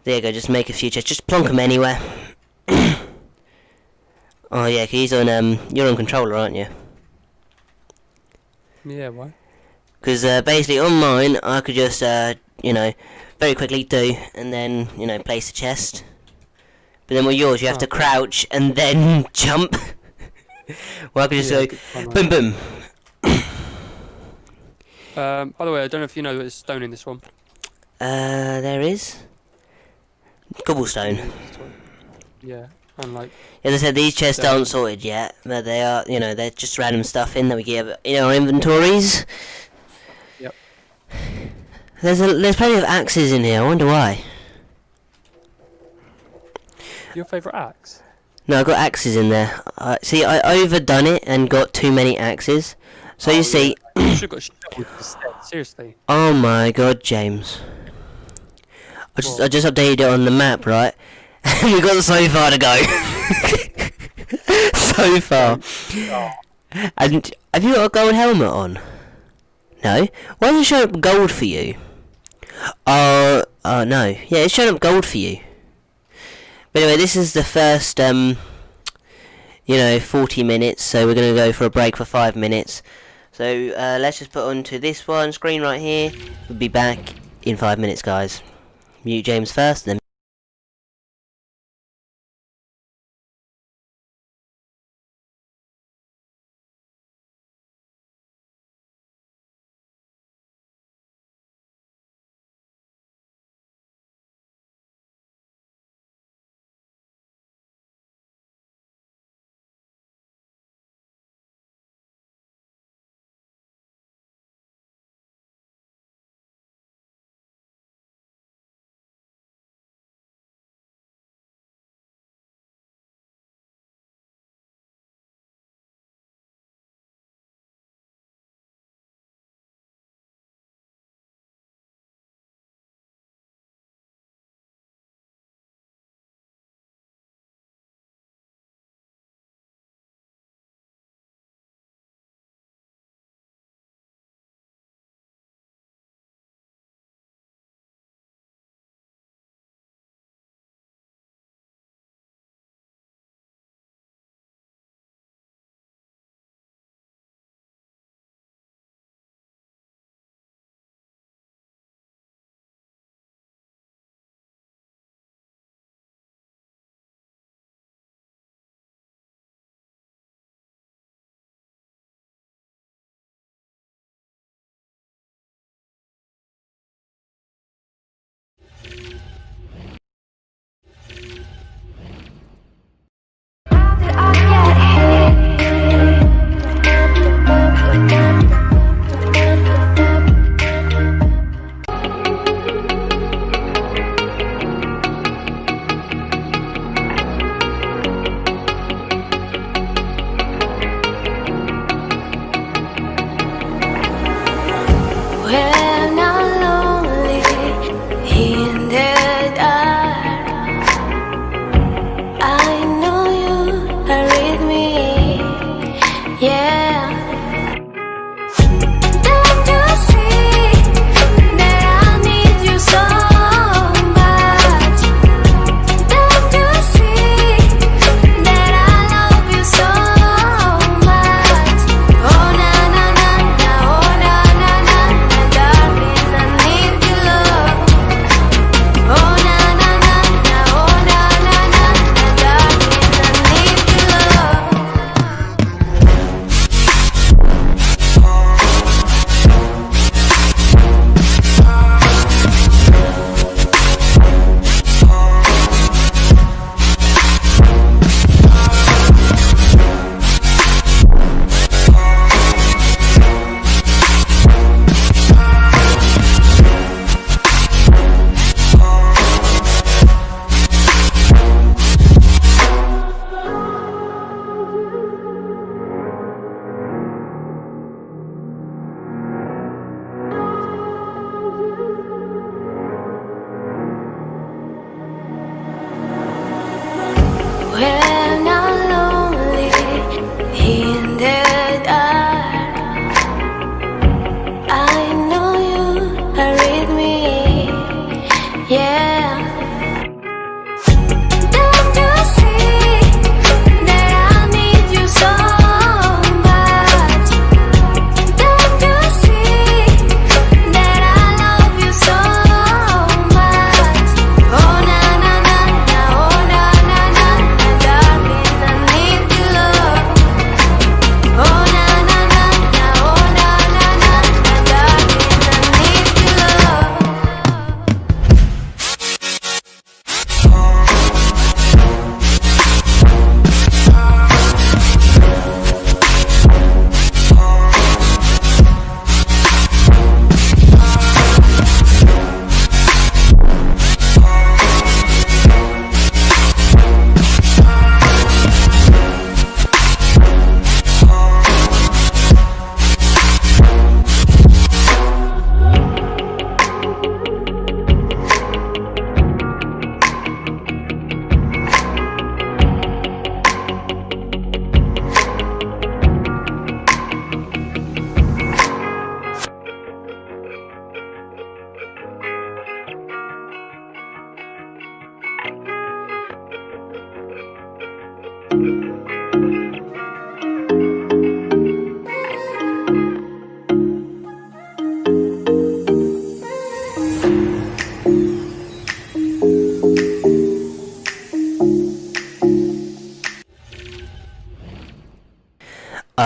Speaker 3: There you go, just make a few chests, just plonk them anywhere. Oh yeah, 'cause he's on, you're on controller, aren't you?
Speaker 4: Yeah, why?
Speaker 3: Because basically on mine, I could just, you know, very quickly do, and then, you know, place the chest. But then with yours, you have to crouch and then jump. Well, I could just go, boom, boom.
Speaker 4: By the way, I don't know if you know there's stone in this one.
Speaker 3: There is. Cobblestone.
Speaker 4: Yeah, and like...
Speaker 3: As I said, these chests aren't sorted yet, but they are, you know, they're just random stuff in that we get in our inventories.
Speaker 4: Yep.
Speaker 3: There's plenty of axes in here, I wonder why.
Speaker 4: Your favourite axe?
Speaker 3: No, I've got axes in there. See, I overdone it and got too many axes. So you see...
Speaker 4: You should have got shovels instead, seriously.
Speaker 3: Oh my god, James. I just updated it on the map, right? We got so far to go. So far. And have you got a gold helmet on? No? Why does it show up gold for you? No. Yeah, it's showing up gold for you. But anyway, this is the first, 40 minutes, so we're going to go for a break for 5 minutes. So let's just put onto this one screen right here. We'll be back in 5 minutes, guys. Mute James first, then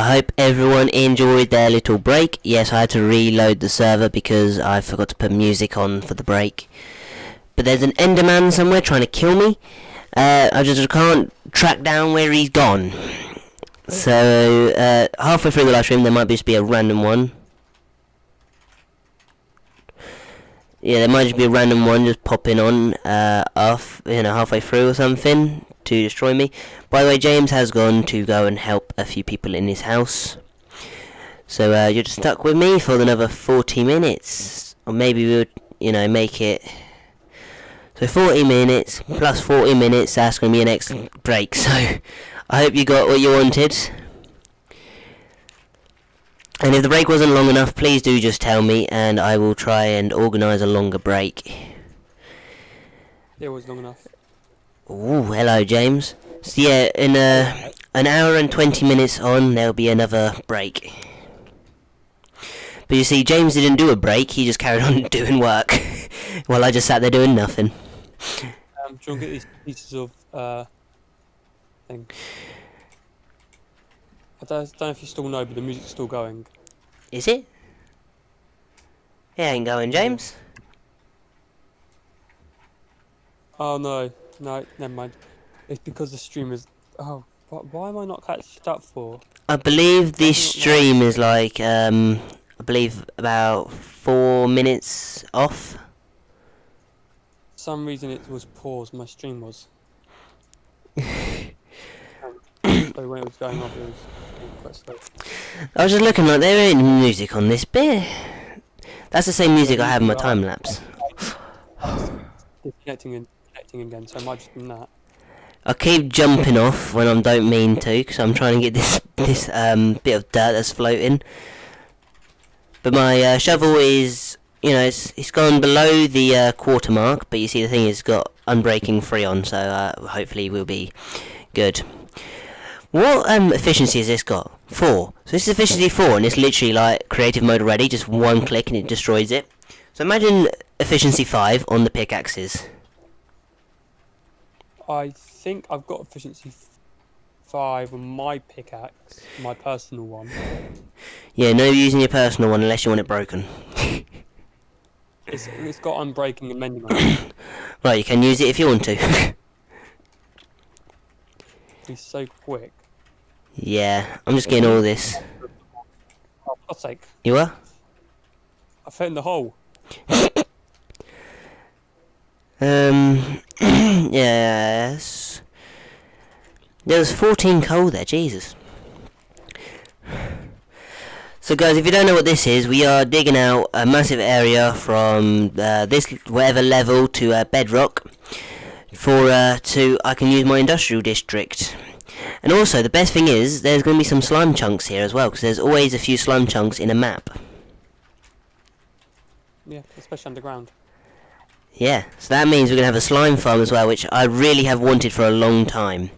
Speaker 3: I hope everyone enjoyed their little break. Yes, I had to reload the server because I forgot to put music on for the break. But there's an Enderman somewhere trying to kill me. I just can't track down where he's gone. So, halfway through the live stream there might just be a random one. Yeah, there might just be a random one just popping on, off, halfway through or something to destroy me. By the way, James has gone to go and help a few people in his house. So, you're just stuck with me for another 40 minutes. Or maybe we'll, make it... So 40 minutes, plus 40 minutes, that's going to be an excellent break. So, I hope you got what you wanted. And if the break wasn't long enough, please do just tell me, and I will try and organise a longer break.
Speaker 4: It was long enough.
Speaker 3: Ooh, hello James. So yeah, in an hour and 20 minutes on, there'll be another break. But you see, James didn't do a break, he just carried on doing work. While I just sat there doing nothing.
Speaker 4: Do you want to get these pieces of, thing? I don't know if you still know, but the music's still going.
Speaker 3: Is it? It ain't going, James.
Speaker 4: Oh no, never mind. It's because the stream is... Oh, why am I not catched up for?
Speaker 3: I believe this stream is like, I believe about 4 minutes off.
Speaker 4: For some reason it was paused, my stream was. So when it was going off, it was quite slow.
Speaker 3: I was just looking like there ain't music on this bit. That's the same music I have in my time lapse.
Speaker 4: Disconnecting and connecting again, so I might just do that.
Speaker 3: I keep jumping off when I don't mean to, because I'm trying to get this bit of dirt that's floating. But my shovel is, it's gone below the quarter mark, but you see the thing has got unbreaking 3 on, so hopefully we'll be good. What efficiency has this got? 4. So this is efficiency 4, and it's literally like creative mode already, just one click and it destroys it. So imagine efficiency 5 on the pickaxes.
Speaker 4: I think I've got efficiency 5 on my pickaxe, my personal one.
Speaker 3: Yeah, no using your personal one unless you want it broken.
Speaker 4: It's got unbreaking and mending on it.
Speaker 3: Right, you can use it if you want to.
Speaker 4: He's so quick.
Speaker 3: Yeah, I'm just getting all this.
Speaker 4: Oh, for God's sake.
Speaker 3: You are?
Speaker 4: I fell in the hole.
Speaker 3: Yes. There's 14 coal there, Jesus. So guys, if you don't know what this is, we are digging out a massive area from this whatever level to bedrock to I can use my industrial district. And also the best thing is there's going to be some slime chunks here as well, because there's always a few slime chunks in a map.
Speaker 4: Yeah, especially underground.
Speaker 3: Yeah, so that means we're going to have a slime farm as well, which I really have wanted for a long time.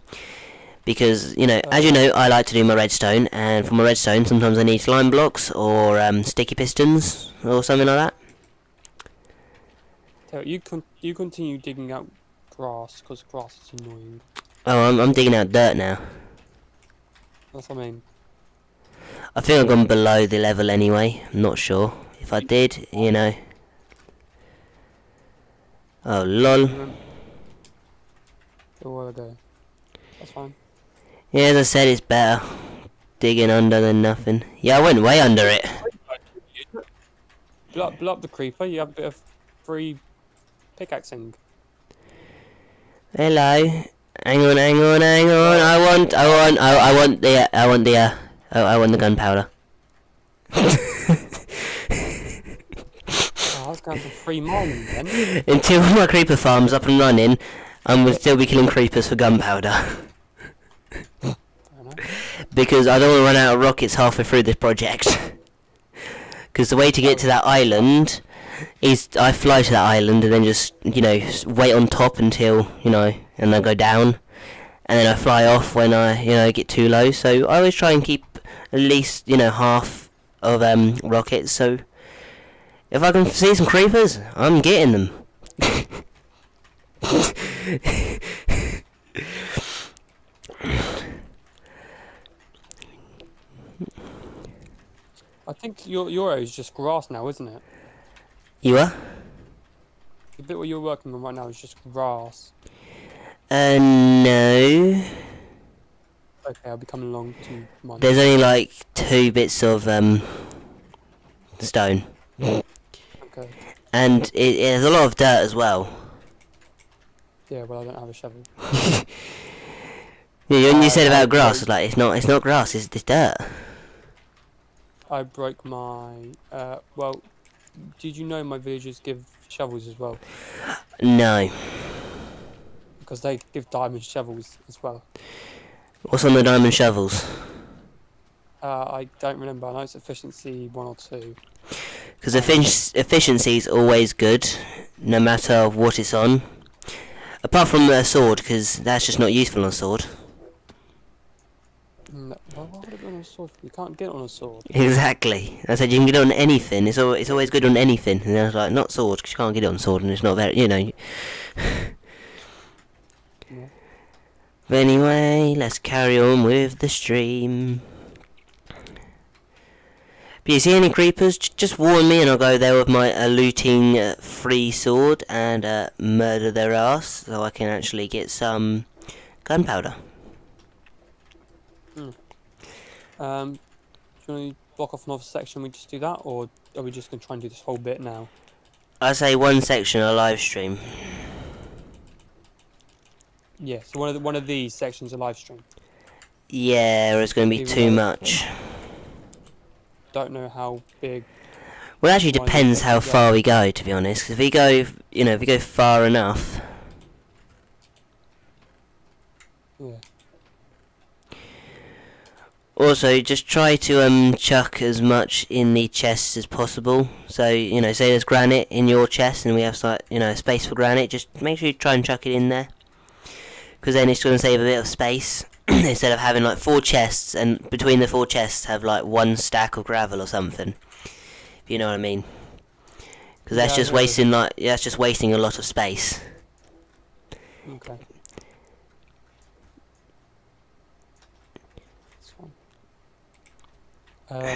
Speaker 3: Because, as you know, I like to do my redstone, and for my redstone sometimes I need slime blocks or sticky pistons or something like that.
Speaker 4: So you continue digging out grass, because grass is annoying.
Speaker 3: Oh, I'm digging out dirt now.
Speaker 4: That's what I mean.
Speaker 3: I think I've gone below the level anyway, I'm not sure. If I did, Oh, lol.
Speaker 4: So there. That's fine.
Speaker 3: Yeah, as I said, it's better digging under than nothing. Yeah, I went way under it.
Speaker 4: Blow up the creeper, you have a bit of free pickaxing.
Speaker 3: Hello. Hang on. I want the gunpowder.
Speaker 4: Oh, I was going for free mining then.
Speaker 3: Until my creeper farm's up and running, I will still be killing creepers for gunpowder. Because I don't want to run out of rockets halfway through this project. Because the way to get to that island is I fly to that island and then just, wait on top until, and then go down. And then I fly off when I, get too low. So I always try and keep at least, half of rockets. So if I can see some creepers, I'm getting them.
Speaker 4: I think your area is just grass now, isn't it?
Speaker 3: You are?
Speaker 4: The bit where you're working on right now is just grass.
Speaker 3: No.
Speaker 4: Okay, I'll be coming along to mine.
Speaker 3: There's only like 2 bits of stone.
Speaker 4: Okay.
Speaker 3: And there's a lot of dirt as well.
Speaker 4: Yeah, well, I don't have a shovel.
Speaker 3: Yeah, when you said about
Speaker 4: I
Speaker 3: grass,
Speaker 4: broke-
Speaker 3: it's like it's not grass, it's dirt.
Speaker 4: I broke my. Well, did you know my villagers give shovels as well?
Speaker 3: No.
Speaker 4: Because they give diamond shovels as well.
Speaker 3: What's on the diamond shovels?
Speaker 4: I don't remember. I know it's efficiency 1 or 2.
Speaker 3: Because efficiency is always good, no matter what it's on. Apart from a sword, because that's just not useful on a sword.
Speaker 4: No, well, why would it be on a sword? You can't get it on a sword.
Speaker 3: Exactly. I said you can get it on anything. It's always good on anything. And I was like, not sword, because you can't get it on sword, and it's not very,
Speaker 4: Yeah.
Speaker 3: But anyway, let's carry on with the stream. But you see any creepers, just warn me and I'll go there with my looting free sword and murder their ass so I can actually get some gunpowder.
Speaker 4: Do you want to block off another section? We just do that, or are we just going to try and do this whole bit now?
Speaker 3: I say one section a live stream.
Speaker 4: Yeah. So one of these sections a live stream.
Speaker 3: Yeah, or it's going to be
Speaker 4: Even
Speaker 3: too
Speaker 4: though-
Speaker 3: much.
Speaker 4: Don't know how big.
Speaker 3: Well, it actually
Speaker 4: Why
Speaker 3: depends
Speaker 4: not?
Speaker 3: how
Speaker 4: Yeah.
Speaker 3: far we go, to be honest. 'Cause if we go, if we go far enough.
Speaker 4: Yeah.
Speaker 3: Also, just try to chuck as much in the chests as possible. So, say there's granite in your chest and we have space for granite, just make sure you try and chuck it in there. Because then it's going to save a bit of space. Instead of having like 4 chests and between the 4 chests have like 1 stack of gravel or something. If you know what I mean. Because that's
Speaker 4: Yeah, I
Speaker 3: just
Speaker 4: know.
Speaker 3: wasting a lot of space.
Speaker 4: Okay. That's fine.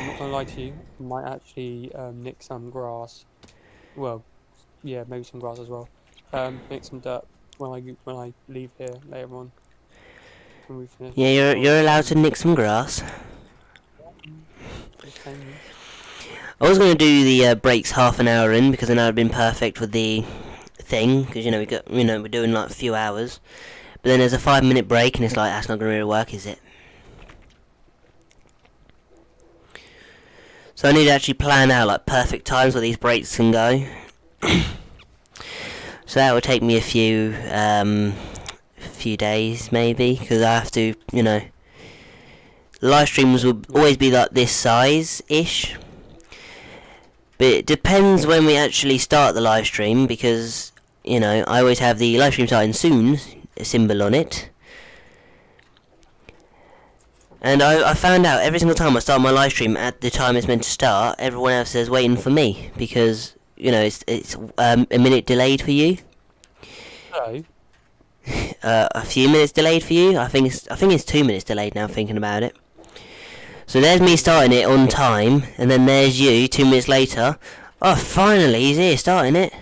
Speaker 4: Not gonna lie to you, I might actually nick some grass. Well, yeah, maybe some grass as well. Nick some dirt when I leave here later on. When we finish.
Speaker 3: Yeah, you're allowed to nick some grass.
Speaker 4: Just saying, yes.
Speaker 3: I was going to do the breaks half an hour in because then that would have been perfect with the thing. Because we're doing like a few hours. But then there's a 5-minute break and it's like that's not going to really work, is it? So I need to actually plan out like perfect times where these breaks can go. So that would take me a few days maybe, because I have to, live streams will always be like this size-ish. But it depends when we actually start the live stream, because, I always have the live stream starting soon symbol on it. And I found out every single time I start my live stream at the time it's meant to start, everyone else is waiting for me, because, it's a minute delayed for you.
Speaker 4: So,
Speaker 3: A few minutes delayed for you. I think it's 2 minutes delayed now. Thinking about it. So there's me starting it on time, and then there's you 2 minutes later. Oh, finally he's here starting it.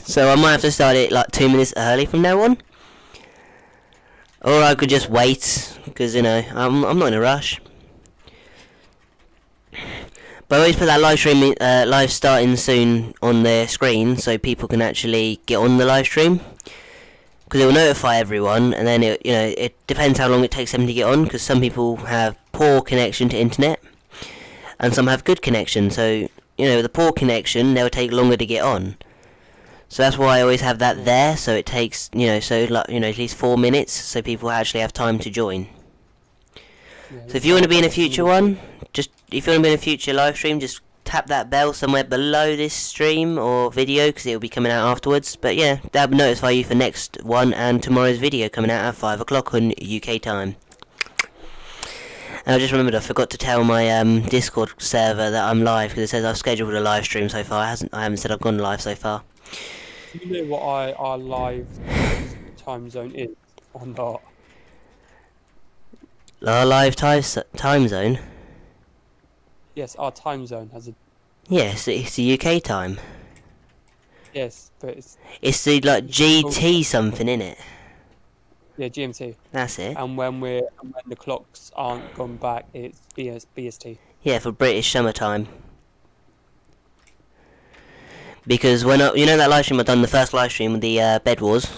Speaker 3: So I might have to start it like 2 minutes early from now on, or I could just wait because I'm not in a rush. But I always put that live stream, live starting soon on their screen so people can actually get on the live stream. Because it will notify everyone, and then it depends how long it takes them to get on. Because some people have poor connection to internet, and some have good connection. So with the poor connection, they'll take longer to get on. So that's why I always have that there. So it takes at least 4 minutes, so people actually have time to join.
Speaker 4: yeah,
Speaker 3: So if you want to be in a future one, if you want to be in a future live stream, just tap that bell somewhere below this stream or video, because it will be coming out afterwards. But yeah, that will notify you for next one and tomorrow's video coming out at 5 o'clock on UK time. And I just remembered I forgot to tell my Discord server that I'm live, because it says I've scheduled a live stream so far. I haven't said I've gone live so far.
Speaker 4: do you know what our live time zone is or not?
Speaker 3: Our live time zone.
Speaker 4: Yes, our time zone has a
Speaker 3: Yes, it's the UK time.
Speaker 4: yes, but
Speaker 3: It's the like
Speaker 4: it's just called,
Speaker 3: GT something, in it.
Speaker 4: yeah, GMT.
Speaker 3: That's it.
Speaker 4: And when the clocks aren't gone back, it's BST.
Speaker 3: Yeah, for British summertime. Because when you know that live stream I done, the first live stream with the Bed Wars.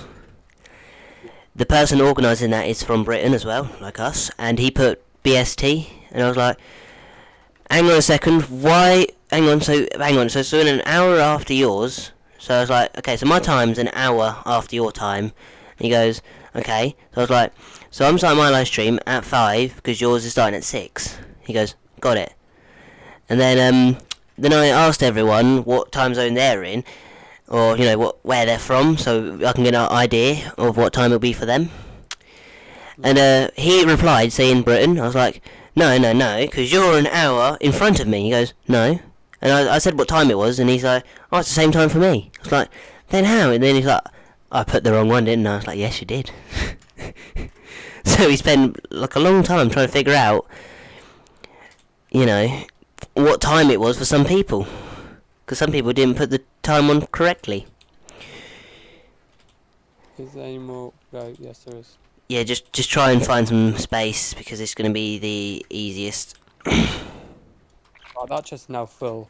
Speaker 3: The person organising that is from Britain as well, like us, and he put BST, and I was like, hang on a second, why? Hang on, so in an hour after yours. So I was like, okay, so my time's an hour after your time. And he goes, okay. So I was like, so I'm starting my live stream at 5 because yours is starting at 6. He goes, got it. And then I asked everyone what time zone they're in, or you know where they're from, so I can get an idea of what time it'll be for them. And he replied saying Britain. I was like, no, because you're an hour in front of me. He goes, no. And I said what time it was, and he's like, oh, it's the same time for me. I was like, then how? And then he's like, I put the wrong one, didn't I? I was like, yes, you did. So he spent like a long time trying to figure out, you know, what time it was for some people. Because some people didn't put the time on correctly.
Speaker 4: Is there any more? No, yes, there is.
Speaker 3: Yeah, just try and find some space, because it's going to be the easiest.
Speaker 4: Oh, that chest is now full.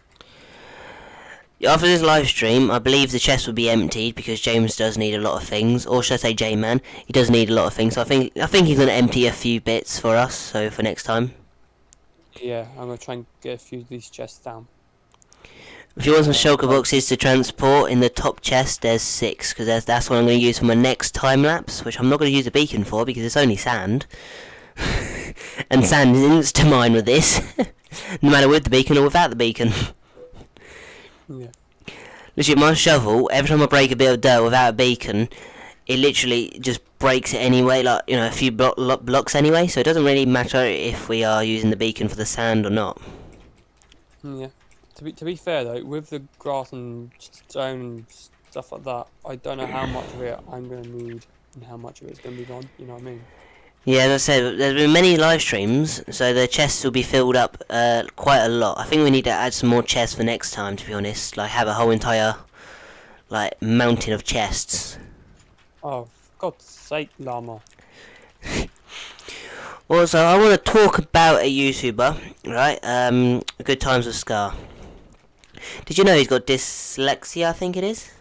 Speaker 3: After this live stream, I believe the chest will be emptied, because James does need a lot of things, or should I say J-Man? He does need a lot of things, so I think he's going to empty a few bits for us, so for next time.
Speaker 4: Yeah, I'm going to try and get a few of these chests down.
Speaker 3: If you want some shulker boxes to transport, in the top chest there's 6, because that's what I'm going to use for my next time lapse, which I'm not going to use a beacon for because it's only sand. And sand is insta-mine with this, no matter with the beacon or without the beacon.
Speaker 4: Yeah.
Speaker 3: Literally, my shovel, every time I break a bit of dirt without a beacon, it literally just breaks it anyway, like, you know, a few blocks anyway, so it doesn't really matter if we are using the beacon for the sand or not.
Speaker 4: Yeah. To be fair though, with the grass and stone and stuff like that, I don't know how much of it I'm going to need and how much of it's going to be gone, you know what I mean?
Speaker 3: Yeah, as I said, there's been many live streams, so the chests will be filled up quite a lot. I think we need to add some more chests for next time, to be honest. Like, have a whole entire, like, mountain of chests.
Speaker 4: Oh, for God's sake, llama.
Speaker 3: Also, I want to talk about a YouTuber, right? Good Times with Scar. Did you know he's got dyslexia, I think it is?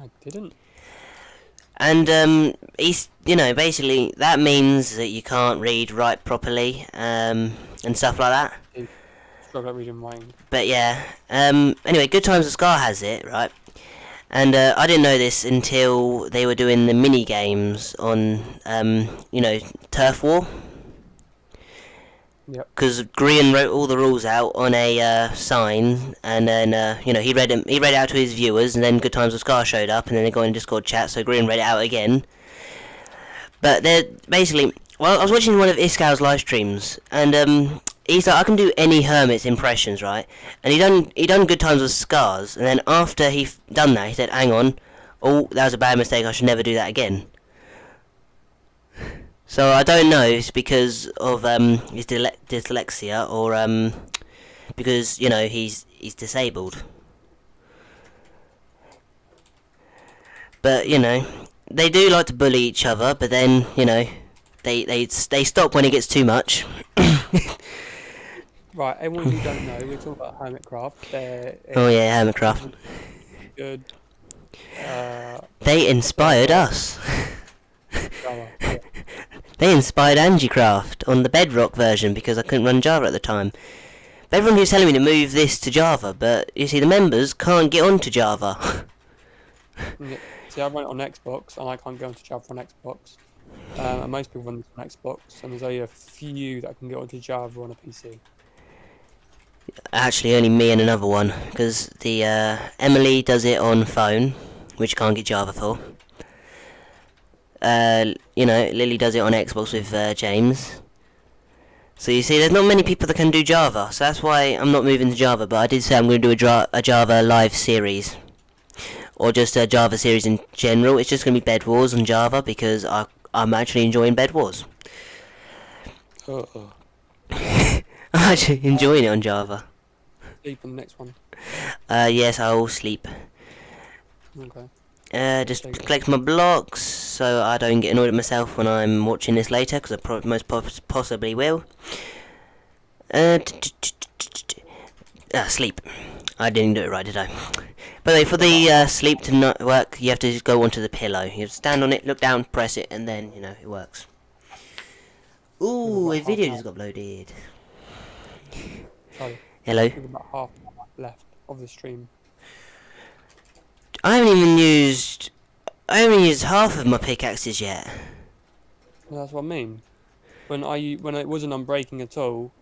Speaker 4: I didn't.
Speaker 3: And he's, you know, basically that means that you can't read, write properly, and stuff like that.
Speaker 4: Struggle at reading mine.
Speaker 3: But yeah, anyway, Good Times with Scar has it, right? And I didn't know this until they were doing the mini games on, you know, Turf War.
Speaker 4: Yep.
Speaker 3: Because Grian wrote all the rules out on a sign, and then you know, he read it out to his viewers, and then Good Times with Scar showed up, and then they got in Discord chat, so Grian read it out again. But they're basically, well, I was watching one of Iscal's live streams, and he's like, I can do any Hermit's impressions, right? And he done Good Times with Scars, and then after he done that, he said, hang on, oh, that was a bad mistake, I should never do that again. So I don't know if it's because of his dyslexia, or because, you know, he's disabled. But, you know, they do like to bully each other, but then, you know, they stop when it gets too much.
Speaker 4: Right, everyone who don't know, we're talking about Angiecraft.
Speaker 3: Oh yeah, Angiecraft.
Speaker 4: Good.
Speaker 3: They inspired us.
Speaker 4: Drama, yeah.
Speaker 3: They inspired Angiecraft on the Bedrock version because I couldn't run Java at the time. But everyone keeps telling me to move this to Java, but you see, the members can't get onto Java.
Speaker 4: Yeah. See, I run it on Xbox, and I can't go into Java on Xbox. And most people run this on Xbox, and there's only a few that can get onto Java on a PC.
Speaker 3: Actually, only me and another one, because the Emily does it on phone, which can't get Java for. You know, Lily does it on Xbox with James. So you see, there's not many people that can do Java, so that's why I'm not moving to Java, but I did say I'm going to do a Java live series. Or just a Java series in general. It's just going to be Bed Wars on Java, because I'm actually enjoying Bed Wars.
Speaker 4: Uh-oh.
Speaker 3: I'm actually enjoying it on Java.
Speaker 4: Sleep on the next one.
Speaker 3: Yes, I will sleep.
Speaker 4: Okay.
Speaker 3: Just collect my blocks so I don't get annoyed at myself when I'm watching this later, because I possibly will. Sleep. I didn't do it right, did I? But for the sleep to not work, you have to just go onto the pillow. You have to stand on it, look down, press it, and then, it works. Ooh, a video just got loaded.
Speaker 4: Sorry.
Speaker 3: Hello.
Speaker 4: We have about half an hour left of the stream.
Speaker 3: I haven't even used half of my pickaxes yet.
Speaker 4: Well, that's what I mean. When it wasn't unbreaking at all,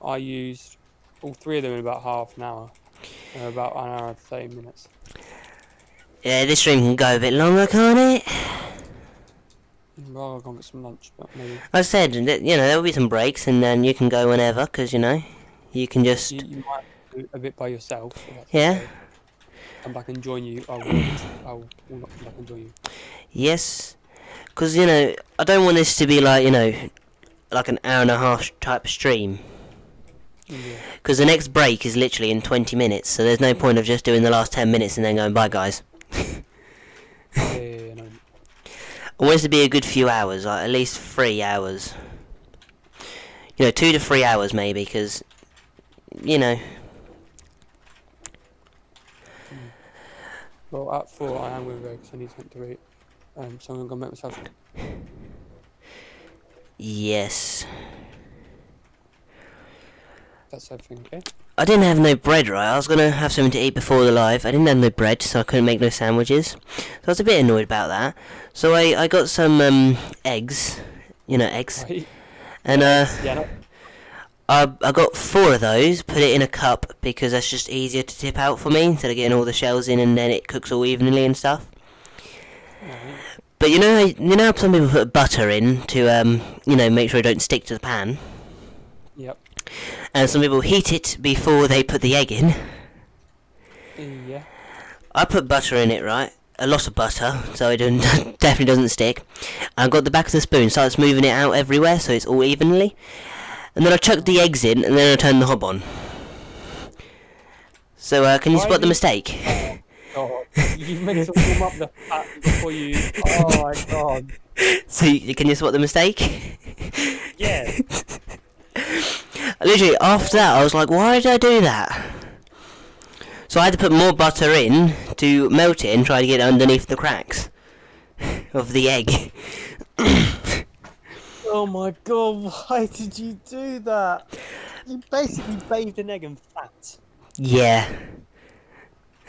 Speaker 4: I used all 3 of them in about half an hour. About an hour and 30 minutes.
Speaker 3: Yeah, this stream can go a bit longer, can't it?
Speaker 4: Well, I'll go and get some lunch, but maybe.
Speaker 3: I said, there'll be some breaks, and then you can go whenever, because, you can just...
Speaker 4: You might do a bit by yourself.
Speaker 3: Yeah.
Speaker 4: Okay. Come back and join you. I will not come back and join you.
Speaker 3: Yes. Because, I don't want this to be like, like an hour and a half type stream.
Speaker 4: Yeah.
Speaker 3: Because the next break is literally in 20 minutes, so there's no point of just doing the last 10 minutes and then going, bye guys.
Speaker 4: Yeah, no.
Speaker 3: I want it to be a good few hours, like at least 3 hours. 2 to 3 hours maybe, because,
Speaker 4: Well, at 4 I am going to go because I need something to eat. So I'm going to go make myself.
Speaker 3: Yes.
Speaker 4: That's everything, okay?
Speaker 3: I didn't have no bread, right? I was going to have something to eat before the live. I didn't have no bread, so I couldn't make no sandwiches. So I was a bit annoyed about that. So I got some eggs. Eggs.
Speaker 4: Right.
Speaker 3: And
Speaker 4: Yeah. No.
Speaker 3: I got 4 of those, put it in a cup, because that's just easier to tip out for me, instead of getting all the shells in and then it cooks all evenly and stuff.
Speaker 4: Right.
Speaker 3: But you know how some people put butter in to, make sure it don't stick to the pan?
Speaker 4: Yep.
Speaker 3: And some people heat it before they put the egg in.
Speaker 4: Yeah.
Speaker 3: I put butter in it, right? A lot of butter, so it definitely doesn't stick. I got the back of the spoon, starts moving it out everywhere, so it's all evenly. And then I chucked the eggs in, and then I turned the hob on. So, can you spot the mistake?
Speaker 4: Oh, you meant to warm up the fat before you. Oh my god.
Speaker 3: So, can you spot the mistake?
Speaker 4: Yeah.
Speaker 3: Literally, after that, I was like, why did I do that? So I had to put more butter in to melt it and try to get it underneath the cracks of the egg.
Speaker 4: Oh my god, why did you do that? You basically bathed an egg in fat.
Speaker 3: Yeah.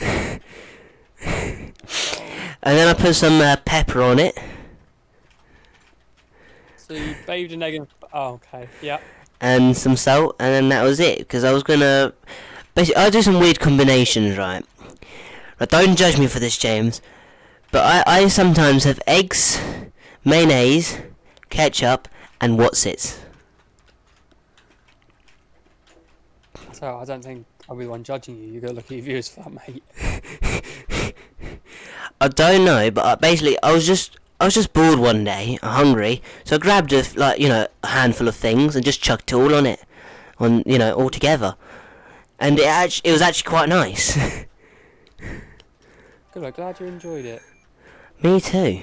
Speaker 3: And then I put some pepper on it.
Speaker 4: So you bathed an egg in oh, okay, yeah.
Speaker 3: And some salt, and then that was it. Because I was gonna... Basically, I do some weird combinations, right? Now, don't judge me for this, James. But I sometimes have eggs, mayonnaise, ketchup, and What's-Its.
Speaker 4: So I don't think I'll be the one judging you. You gotta look at your viewers for that, mate.
Speaker 3: I don't know, but basically, I was just bored one day, hungry, so I grabbed a handful of things and just chucked it all on it, all together, and it was actually quite nice.
Speaker 4: Good, I'm glad you enjoyed it.
Speaker 3: Me too.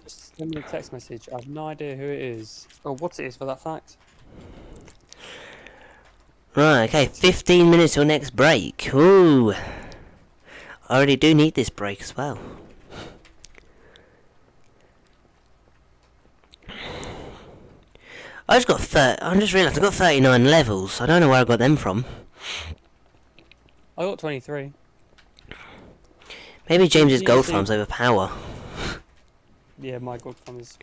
Speaker 4: Just send me a text message. I have no idea who it is or what it is for that fact.
Speaker 3: Right, okay, 15 minutes till next break. Ooh. I already do need this break as well. I just realised I got 39 levels. I don't know where I got them from.
Speaker 4: I got 23.
Speaker 3: Maybe James's
Speaker 4: You
Speaker 3: gold
Speaker 4: see-
Speaker 3: farm's overpower.
Speaker 4: Yeah, my gold farm is.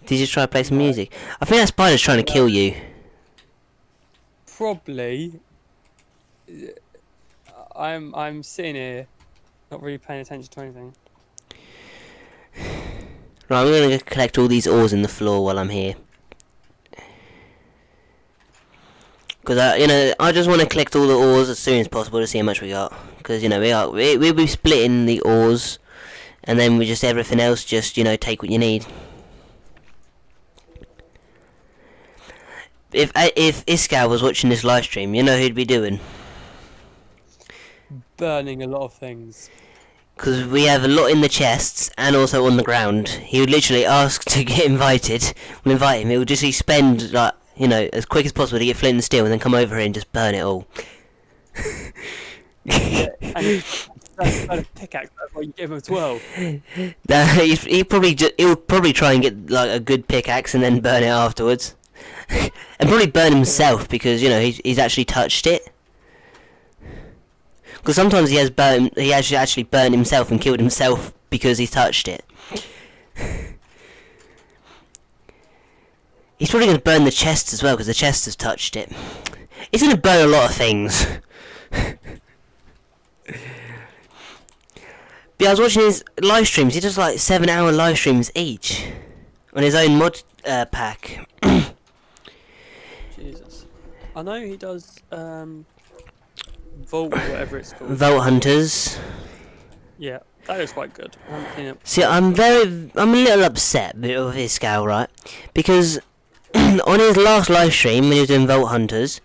Speaker 3: Did you try to play some music? I think that spider's trying to kill you.
Speaker 4: Probably. I'm sitting here, not really paying attention to anything.
Speaker 3: Right, I'm going to collect all these ores in the floor while I'm here. Because I just want to collect all the ores as soon as possible to see how much we got. Because we'll be splitting the ores, and then we just everything else just take what you need. If Iskal was watching this live stream, you know who'd be doing?
Speaker 4: Burning a lot of things.
Speaker 3: Because we have a lot in the chests and also on the ground. He would literally ask to get invited. We'll invite him. He would just spend like as quick as possible to get flint and steel, and then come over here and just burn it all.
Speaker 4: Yeah, and that's a pickaxe. That's what you give him as well.
Speaker 3: He'll probably try and get like a good pickaxe and then burn it afterwards, and probably burn himself because he's actually touched it. Because sometimes he actually burned himself and killed himself because he touched it. He's probably going to burn the chest as well because the chest has touched it. He's going to burn a lot of things. But I was watching his live streams. He does like 7-hour live streams each on his own mod pack.
Speaker 4: Jesus. I know he does Vault, whatever it's called.
Speaker 3: Vault Hunters.
Speaker 4: Yeah, that is quite good. I haven't seen it.
Speaker 3: See, I'm a little upset with his scale, right? Because on his last live stream when he was doing Vault Hunters,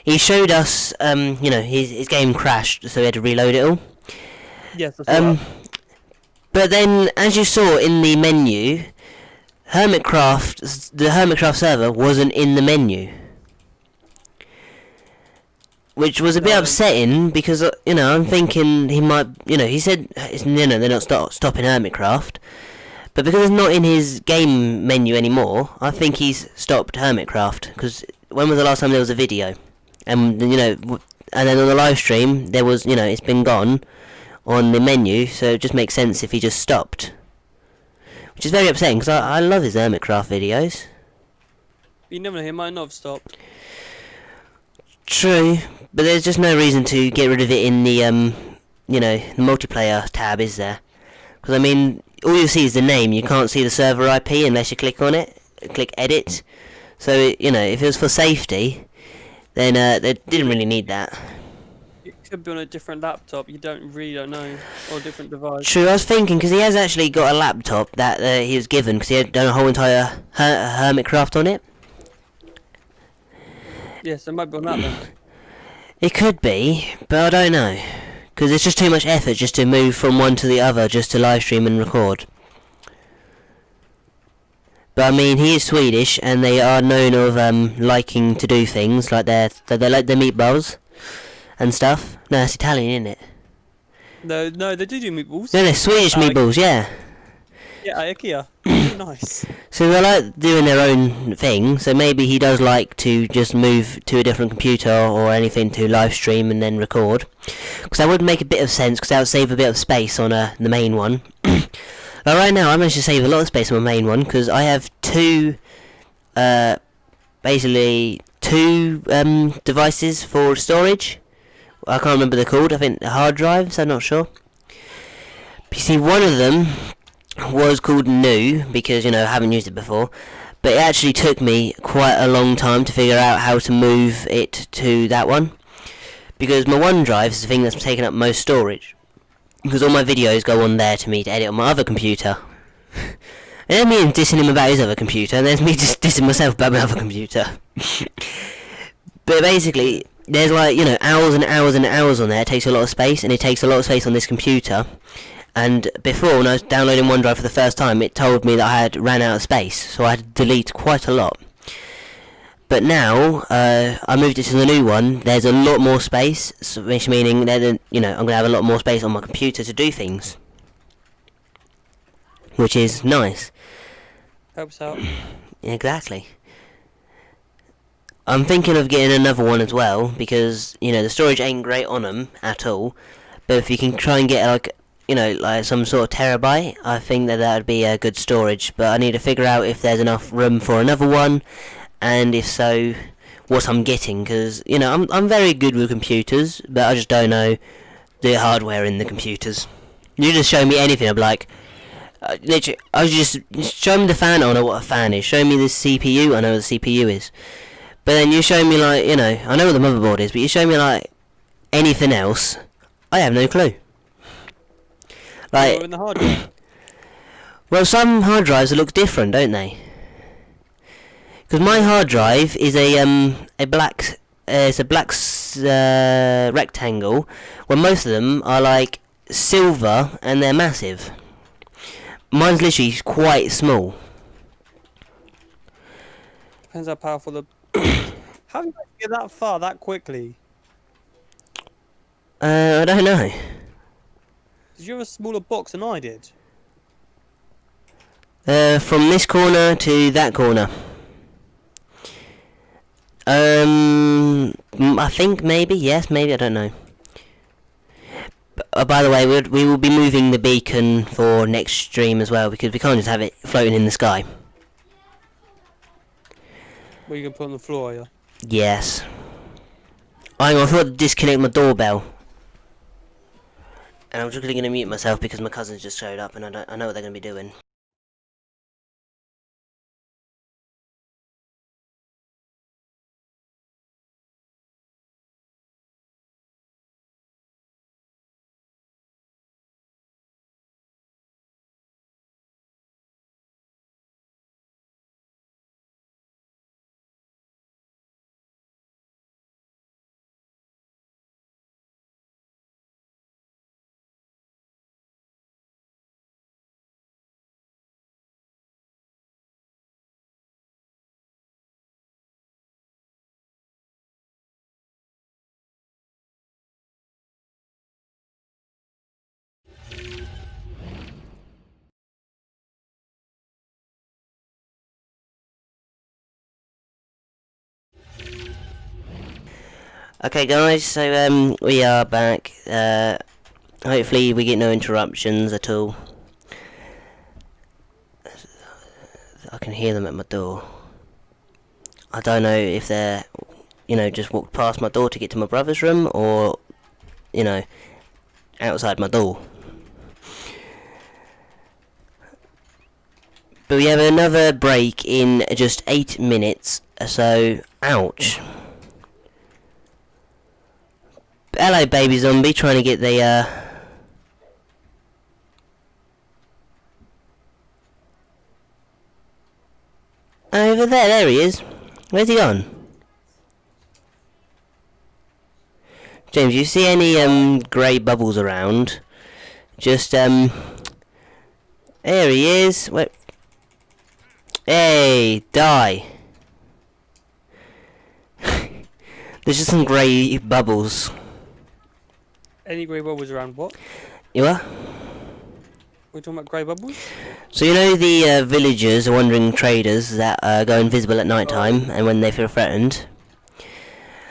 Speaker 3: he showed us, his game crashed, so he had to reload it all.
Speaker 4: Yes, that's right.
Speaker 3: But then, as you saw in the menu, the Hermitcraft server wasn't in the menu. Which was a bit upsetting because, I'm thinking he might, he said, they're not stopping Hermitcraft. But because it's not in his game menu anymore, I think he's stopped Hermitcraft. Because when was the last time there was a video? And, and then on the live stream, there was, it's been gone on the menu, so it just makes sense if he just stopped. Which is very upsetting because I love his Hermitcraft videos.
Speaker 4: You never know, he might not have stopped.
Speaker 3: True, but there's just no reason to get rid of it in the the multiplayer tab, is there? Because all you see is the name. You can't see the server IP unless you click on it, click edit. So if it was for safety, then they didn't really need that.
Speaker 4: It could be on a different laptop. You don't know, or a different device.
Speaker 3: True, I was thinking because he has actually got a laptop that he was given because he had done a whole entire Hermitcraft on it.
Speaker 4: Yes, it might be on that then.
Speaker 3: It could be, but I don't know. Because it's just too much effort just to move from one to the other just to live stream and record. But he is Swedish and they are known of liking to do things like they like their meatballs and stuff. No, it's Italian, isn't it?
Speaker 4: No, they do meatballs.
Speaker 3: No, they're Swedish meatballs, yeah.
Speaker 4: Yeah, IKEA. Nice.
Speaker 3: So they like doing their own thing, so maybe he does like to just move to a different computer or anything to live stream and then record. Because that would make a bit of sense, because that would save a bit of space on the main one. Right now I managed to save a lot of space on my main one, because I have two devices for storage. I can't remember they're called, I think hard drives, I'm not sure. But you see, one of them was called new because I haven't used it before, but it actually took me quite a long time to figure out how to move it to that one, because my OneDrive is the thing that's taking up most storage, because all my videos go on there to me to edit on my other computer. And then me dissing him about his other computer, and there's me just dissing myself about my other computer. But basically there's hours and hours and hours on there. It takes a lot of space, and it takes a lot of space on this computer. And before, when I was downloading OneDrive for the first time, it told me that I had ran out of space, so I had to delete quite a lot. But now, I moved it to the new one, there's a lot more space, which meaning that, I'm going to have a lot more space on my computer to do things. Which is nice.
Speaker 4: Helps out.
Speaker 3: Exactly. I'm thinking of getting another one as well, because, the storage ain't great on them at all. But if you can try and get, like some sort of terabyte, I think that would be a good storage. But I need to figure out if there's enough room for another one, and if so, what I'm getting. Because, I'm very good with computers, but I just don't know the hardware in the computers. You just show me anything, I'm like, literally, I was just show me the fan, I know what a fan is. Show me the CPU, I know what the CPU is. But then you show me like, you know, I know what the motherboard is, but you show me like anything else, I have no clue. Like,
Speaker 4: in the hard drive.
Speaker 3: well, some hard drives look different, don't they? Because my hard drive is a black, it's a black rectangle, when most of them are like silver and they're massive. Mine's literally quite small.
Speaker 4: Depends how powerful the. How do you get that far that quickly?
Speaker 3: I don't know.
Speaker 4: Did you have a smaller box than I did?
Speaker 3: From this corner to that corner. I think maybe, yes, maybe, I don't know. By the way, we will be moving the beacon for next stream as well, because we can't just have it floating in the sky.
Speaker 4: What are you going to put on the floor, are you?
Speaker 3: Yes. I thought to disconnect my doorbell. And I'm just going to mute myself because my cousins just showed up and I know what they're going to be doing. Okay guys, so we are back. Hopefully we get no interruptions at all. I can hear them at my door. I don't know if they're, you know, just walked past my door to get to my brother's room, or, you know, outside my door. But we have another break in just 8 minutes, so ouch. Hello, baby zombie, trying to get the, over there he is. Where's he gone? James, you see any, grey bubbles around? Just, there he is. Where? Hey, die. There's just some grey bubbles.
Speaker 4: Any grey bubbles around what?
Speaker 3: You are?
Speaker 4: We're talking about grey bubbles?
Speaker 3: So you know the villagers, the wandering traders that go invisible at night time and when they feel threatened?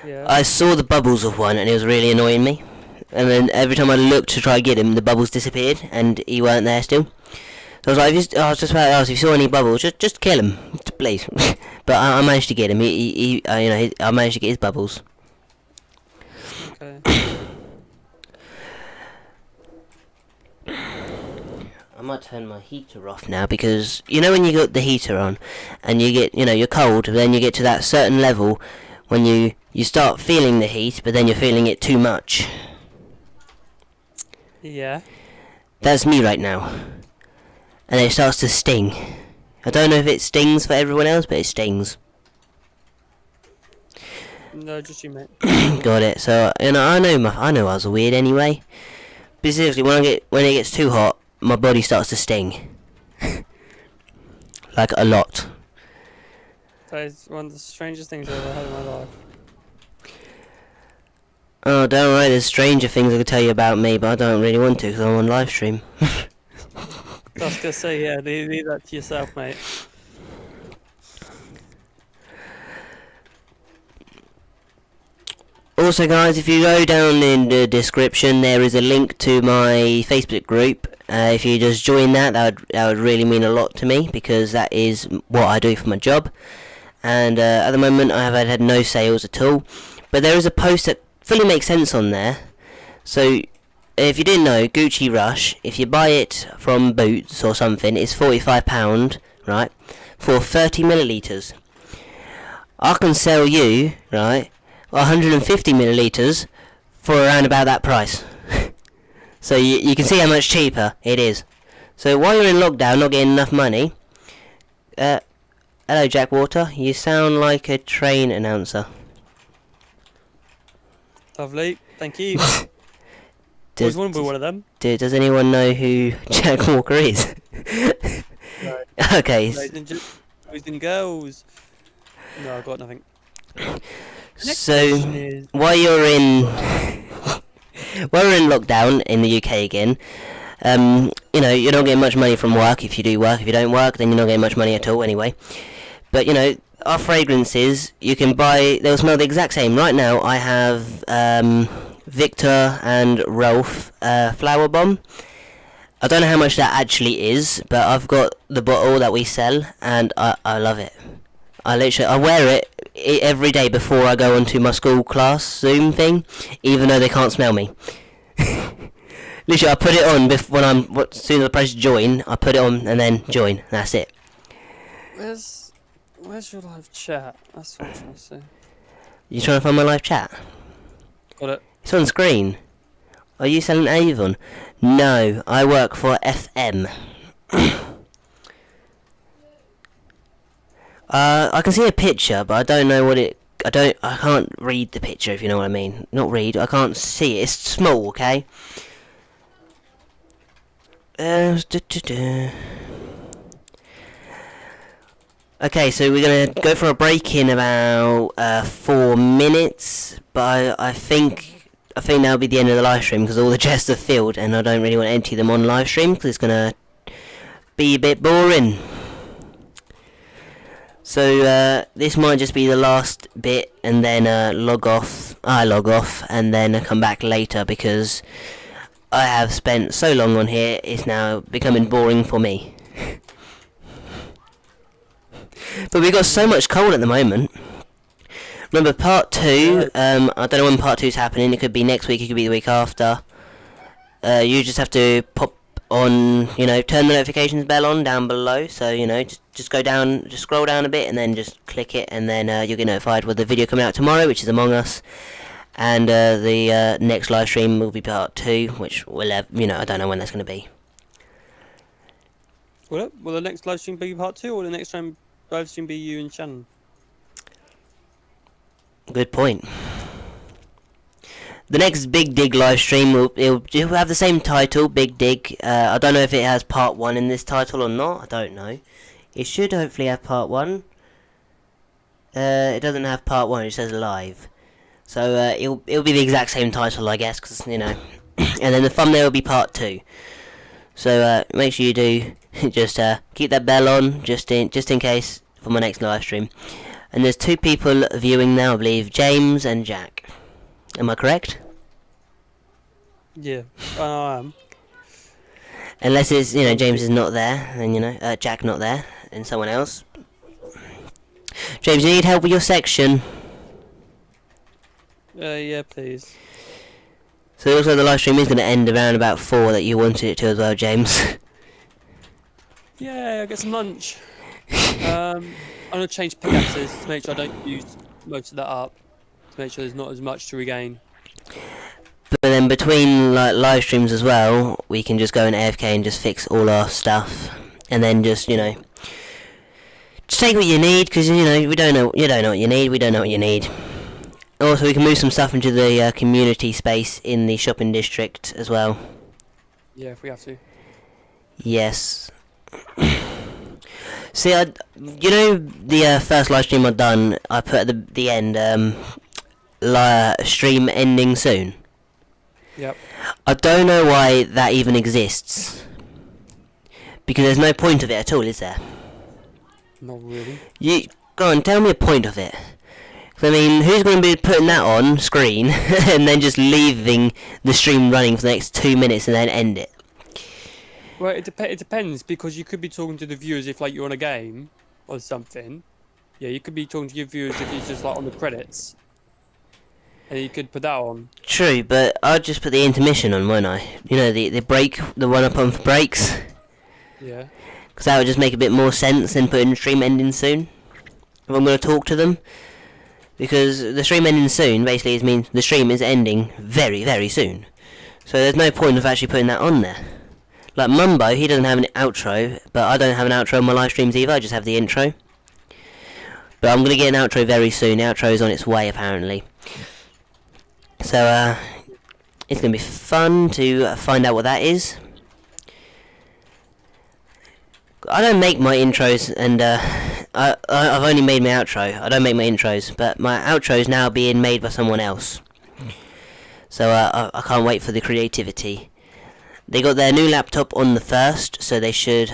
Speaker 4: Yeah.
Speaker 3: I saw the bubbles of one and it was really annoying me. And then every time I looked to try to get him, the bubbles disappeared and he weren't there still. So I was like, I was just about to ask if you saw any bubbles, just kill him, please. But I managed to get him. You know, I managed to get his bubbles.
Speaker 4: Okay.
Speaker 3: I might turn my heater off now because you know when you got the heater on and you get, you know, you're cold, but then you get to that certain level when you start feeling the heat, but then you're feeling it too much.
Speaker 4: Yeah.
Speaker 3: That's me right now. And it starts to sting. I don't know if it stings for everyone else, but it stings.
Speaker 4: No, just you, mate.
Speaker 3: Got it. So, you know, I know I was weird anyway. But seriously, when it gets too hot, my body starts to sting. Like a lot.
Speaker 4: That is one of the strangest things I've ever had in my life.
Speaker 3: Oh, don't worry, there's stranger things I could tell you about me, but I don't really want to because I'm on live stream.
Speaker 4: I was gonna say, yeah, leave that to yourself, mate.
Speaker 3: Also guys, if you go down in the description, there is a link to my Facebook group. If you just join that would really mean a lot to me, because that is what I do for my job. And at the moment I have had no sales at all. But there is a post that fully makes sense on there. So if you didn't know, Gucci Rush, if you buy it from Boots or something, it's £45, right, for 30 millilitres. I can sell you, right, 150 millilitres for around about that price. So you can see how much cheaper it is. So while you're in lockdown, not getting enough money, hello Jack Water, you sound like a train announcer.
Speaker 4: Lovely, thank you. Always wanted to be one of them.
Speaker 3: Does anyone know who Jack Walker is?
Speaker 4: No.
Speaker 3: Okay.
Speaker 4: Boys and girls. No, I've got nothing.
Speaker 3: So while you're in lockdown in the UK again, you know, you're not getting much money from work if you do work. If you don't work, then you're not getting much money at all anyway. But you know, our fragrances you can buy, they'll smell the exact same. Right now I have Victor and Rolf Flower Bomb. I don't know how much that actually is, but I've got the bottle that we sell and I love it. I wear it every day before I go onto my school class Zoom thing, even though they can't smell me. Literally, I put it on as soon as I press join, I put it on and then join. That's it.
Speaker 4: Where's your live chat? That's what I'm trying to say.
Speaker 3: You trying to find my live chat?
Speaker 4: Got it.
Speaker 3: It's on screen. Are you selling Avon? No, I work for FM. I can see a picture, but I don't know what it. I can't read the picture, if you know what I mean. Not read. I can't see it. It's small, okay. Okay, so we're gonna go for a break in about 4 minutes, but I think that'll be the end of the live stream because all the chests are filled, and I don't really want to empty them on live stream because it's gonna be a bit boring. So this might just be the last bit, and then I log off, and then come back later because I have spent so long on here. It's now becoming boring for me. But we've got so much coal at the moment. Remember part 2, I don't know when part 2's happening. It could be next week, it could be the week after. You just have to pop on, you know, turn the notifications bell on down below. So, you know, just go down, just scroll down a bit and then just click it, and then you'll get notified with the video coming out tomorrow, which is Among Us. And the next live stream will be part 2, which will have, you know, I don't know when that's going to be.
Speaker 4: Will the next live stream be part 2, or the next time live stream be you and Shannon?
Speaker 3: Good point. The next Big Dig live stream it'll have the same title, Big Dig. I don't know if it has part 1 in this title or not. I don't know. It should hopefully have part 1. It doesn't have part 1. It says live. So it'll be the exact same title, I guess, because you know. And then the thumbnail will be part 2. So make sure you do just keep that bell on, just in case for my next live stream. And there's 2 people viewing now, I believe, James and Jack. Am I correct?
Speaker 4: Yeah, I am.
Speaker 3: Unless it's, you know, James is not there, and you know, Jack not there, and someone else. James, you need help with your section.
Speaker 4: Yeah, please.
Speaker 3: So it looks like the live stream is going to end around about 4 that you wanted it to as well, James.
Speaker 4: Yeah, I'll get some lunch. I'm going to change pickaxes to make sure I don't use most of that up. To make sure there's not as much to regain.
Speaker 3: But then between like live streams as well, we can just go in AFK and just fix all our stuff. And then just, you know, just take what you need, because, you know, you don't know what you need, we don't know what you need. Also, we can move some stuff into the community space in the shopping district as well.
Speaker 4: Yeah, if we have to.
Speaker 3: Yes. See, you know, the first live stream I've done, I put at the end, stream ending soon.
Speaker 4: Yep.
Speaker 3: I don't know why that even exists. Because there's no point of it at all, is there?
Speaker 4: Not really.
Speaker 3: You go on, tell me a point of it. I mean, who's going to be putting that on screen and then just leaving the stream running for the next 2 minutes and then end it?
Speaker 4: Well, it depends, because you could be talking to the viewers if like you're on a game or something. Yeah, you could be talking to your viewers if it's just like on the credits. And you could put that on.
Speaker 3: True, but I'd just put the intermission on, won't I? You know, the break, the one up on for breaks.
Speaker 4: Yeah.
Speaker 3: Because that would just make a bit more sense than putting stream ending soon. If I'm going to talk to them. because the stream ending soon basically means the stream is ending very, very soon. So there's no point of actually putting that on there. Like Mumbo, he doesn't have an outro, but I don't have an outro on my live streams either, I just have the intro. But I'm going to get an outro very soon. The outro is on its way, apparently. So, it's going to be fun to find out what that is. I don't make my intros, and I've only made my outro. I don't make my intros, but my outro is now being made by someone else. So, I can't wait for the creativity. They got their new laptop on the 1st, so they should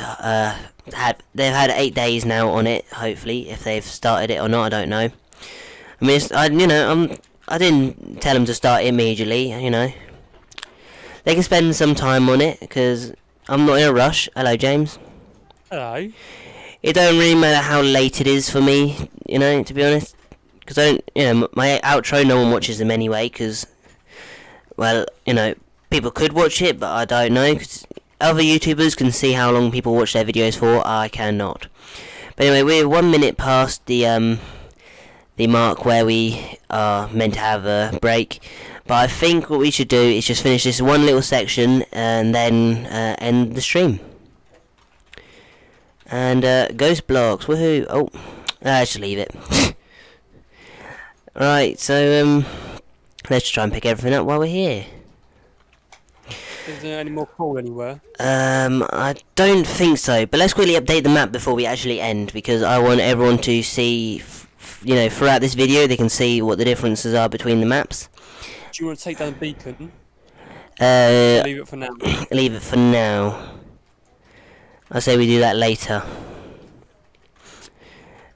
Speaker 3: they've had 8 days now on it. Hopefully, if they've started it or not, I don't know. I mean, I didn't tell them to start immediately. You know, they can spend some time on it because I'm not in a rush. Hello, James.
Speaker 4: Hello.
Speaker 3: It don't really matter how late it is for me. You know, to be honest, because my outro, no one watches them anyway. Because, well, people could watch it, but I don't know, because other YouTubers can see how long people watch their videos for. I cannot. But anyway, we're 1 minute past the mark where we are meant to have a break. But I think what we should do is just finish this one little section and then end the stream. And ghost blocks, woohoo! Oh, let's just leave it. Right, so let's try and pick everything up while we're here.
Speaker 4: Is there any more coal anywhere?
Speaker 3: I don't think so, but let's quickly update the map before we actually end, because I want everyone to see, throughout this video, they can see what the differences are between the maps.
Speaker 4: Do you want to take down the beacon?
Speaker 3: Leave
Speaker 4: it for now.
Speaker 3: Leave it for now. I say we do that later.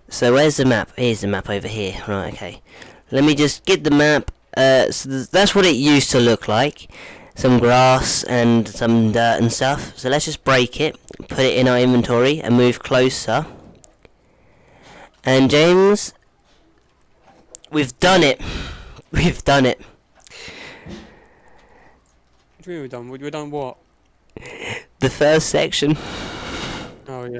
Speaker 3: So where's the map? Here's the map over here. Right, okay. Let me just get the map. So that's what it used to look like. Some grass and some dirt and stuff. So let's just break it, put it in our inventory and move closer. And James, we've done it. We've done it.
Speaker 4: What do you mean we've done? We've done what?
Speaker 3: The first section.
Speaker 4: Oh yeah.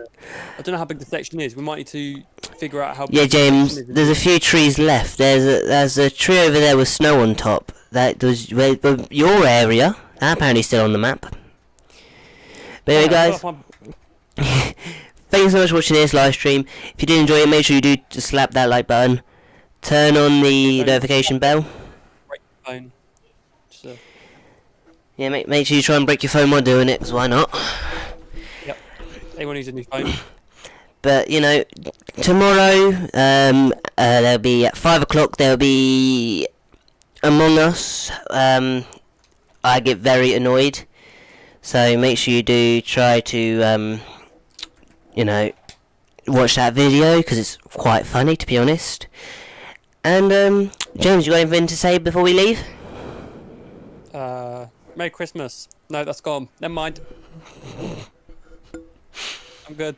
Speaker 4: I don't know how big the section is. We might need to figure out how big
Speaker 3: Yeah,
Speaker 4: the section
Speaker 3: James,
Speaker 4: is.
Speaker 3: there's a few trees left. There's a tree over there with snow on top. That was your area. That apparently still on the map. But anyway, guys, thanks so much for watching this live stream. If you did enjoy it, make sure you do just slap that like button. Turn on the notification bell.
Speaker 4: Break the phone. So.
Speaker 3: Yeah, make sure you try and break your phone while doing it, 'cause why not?
Speaker 4: Yep. Anyone needs a new phone.
Speaker 3: But tomorrow there'll be at 5 o'clock. There'll be Among Us. I get very annoyed, so make sure you do try to watch that video, because it's quite funny, to be honest. And James, you got anything to say before we leave?
Speaker 4: Merry Christmas. No, that's gone. Never mind. I'm good.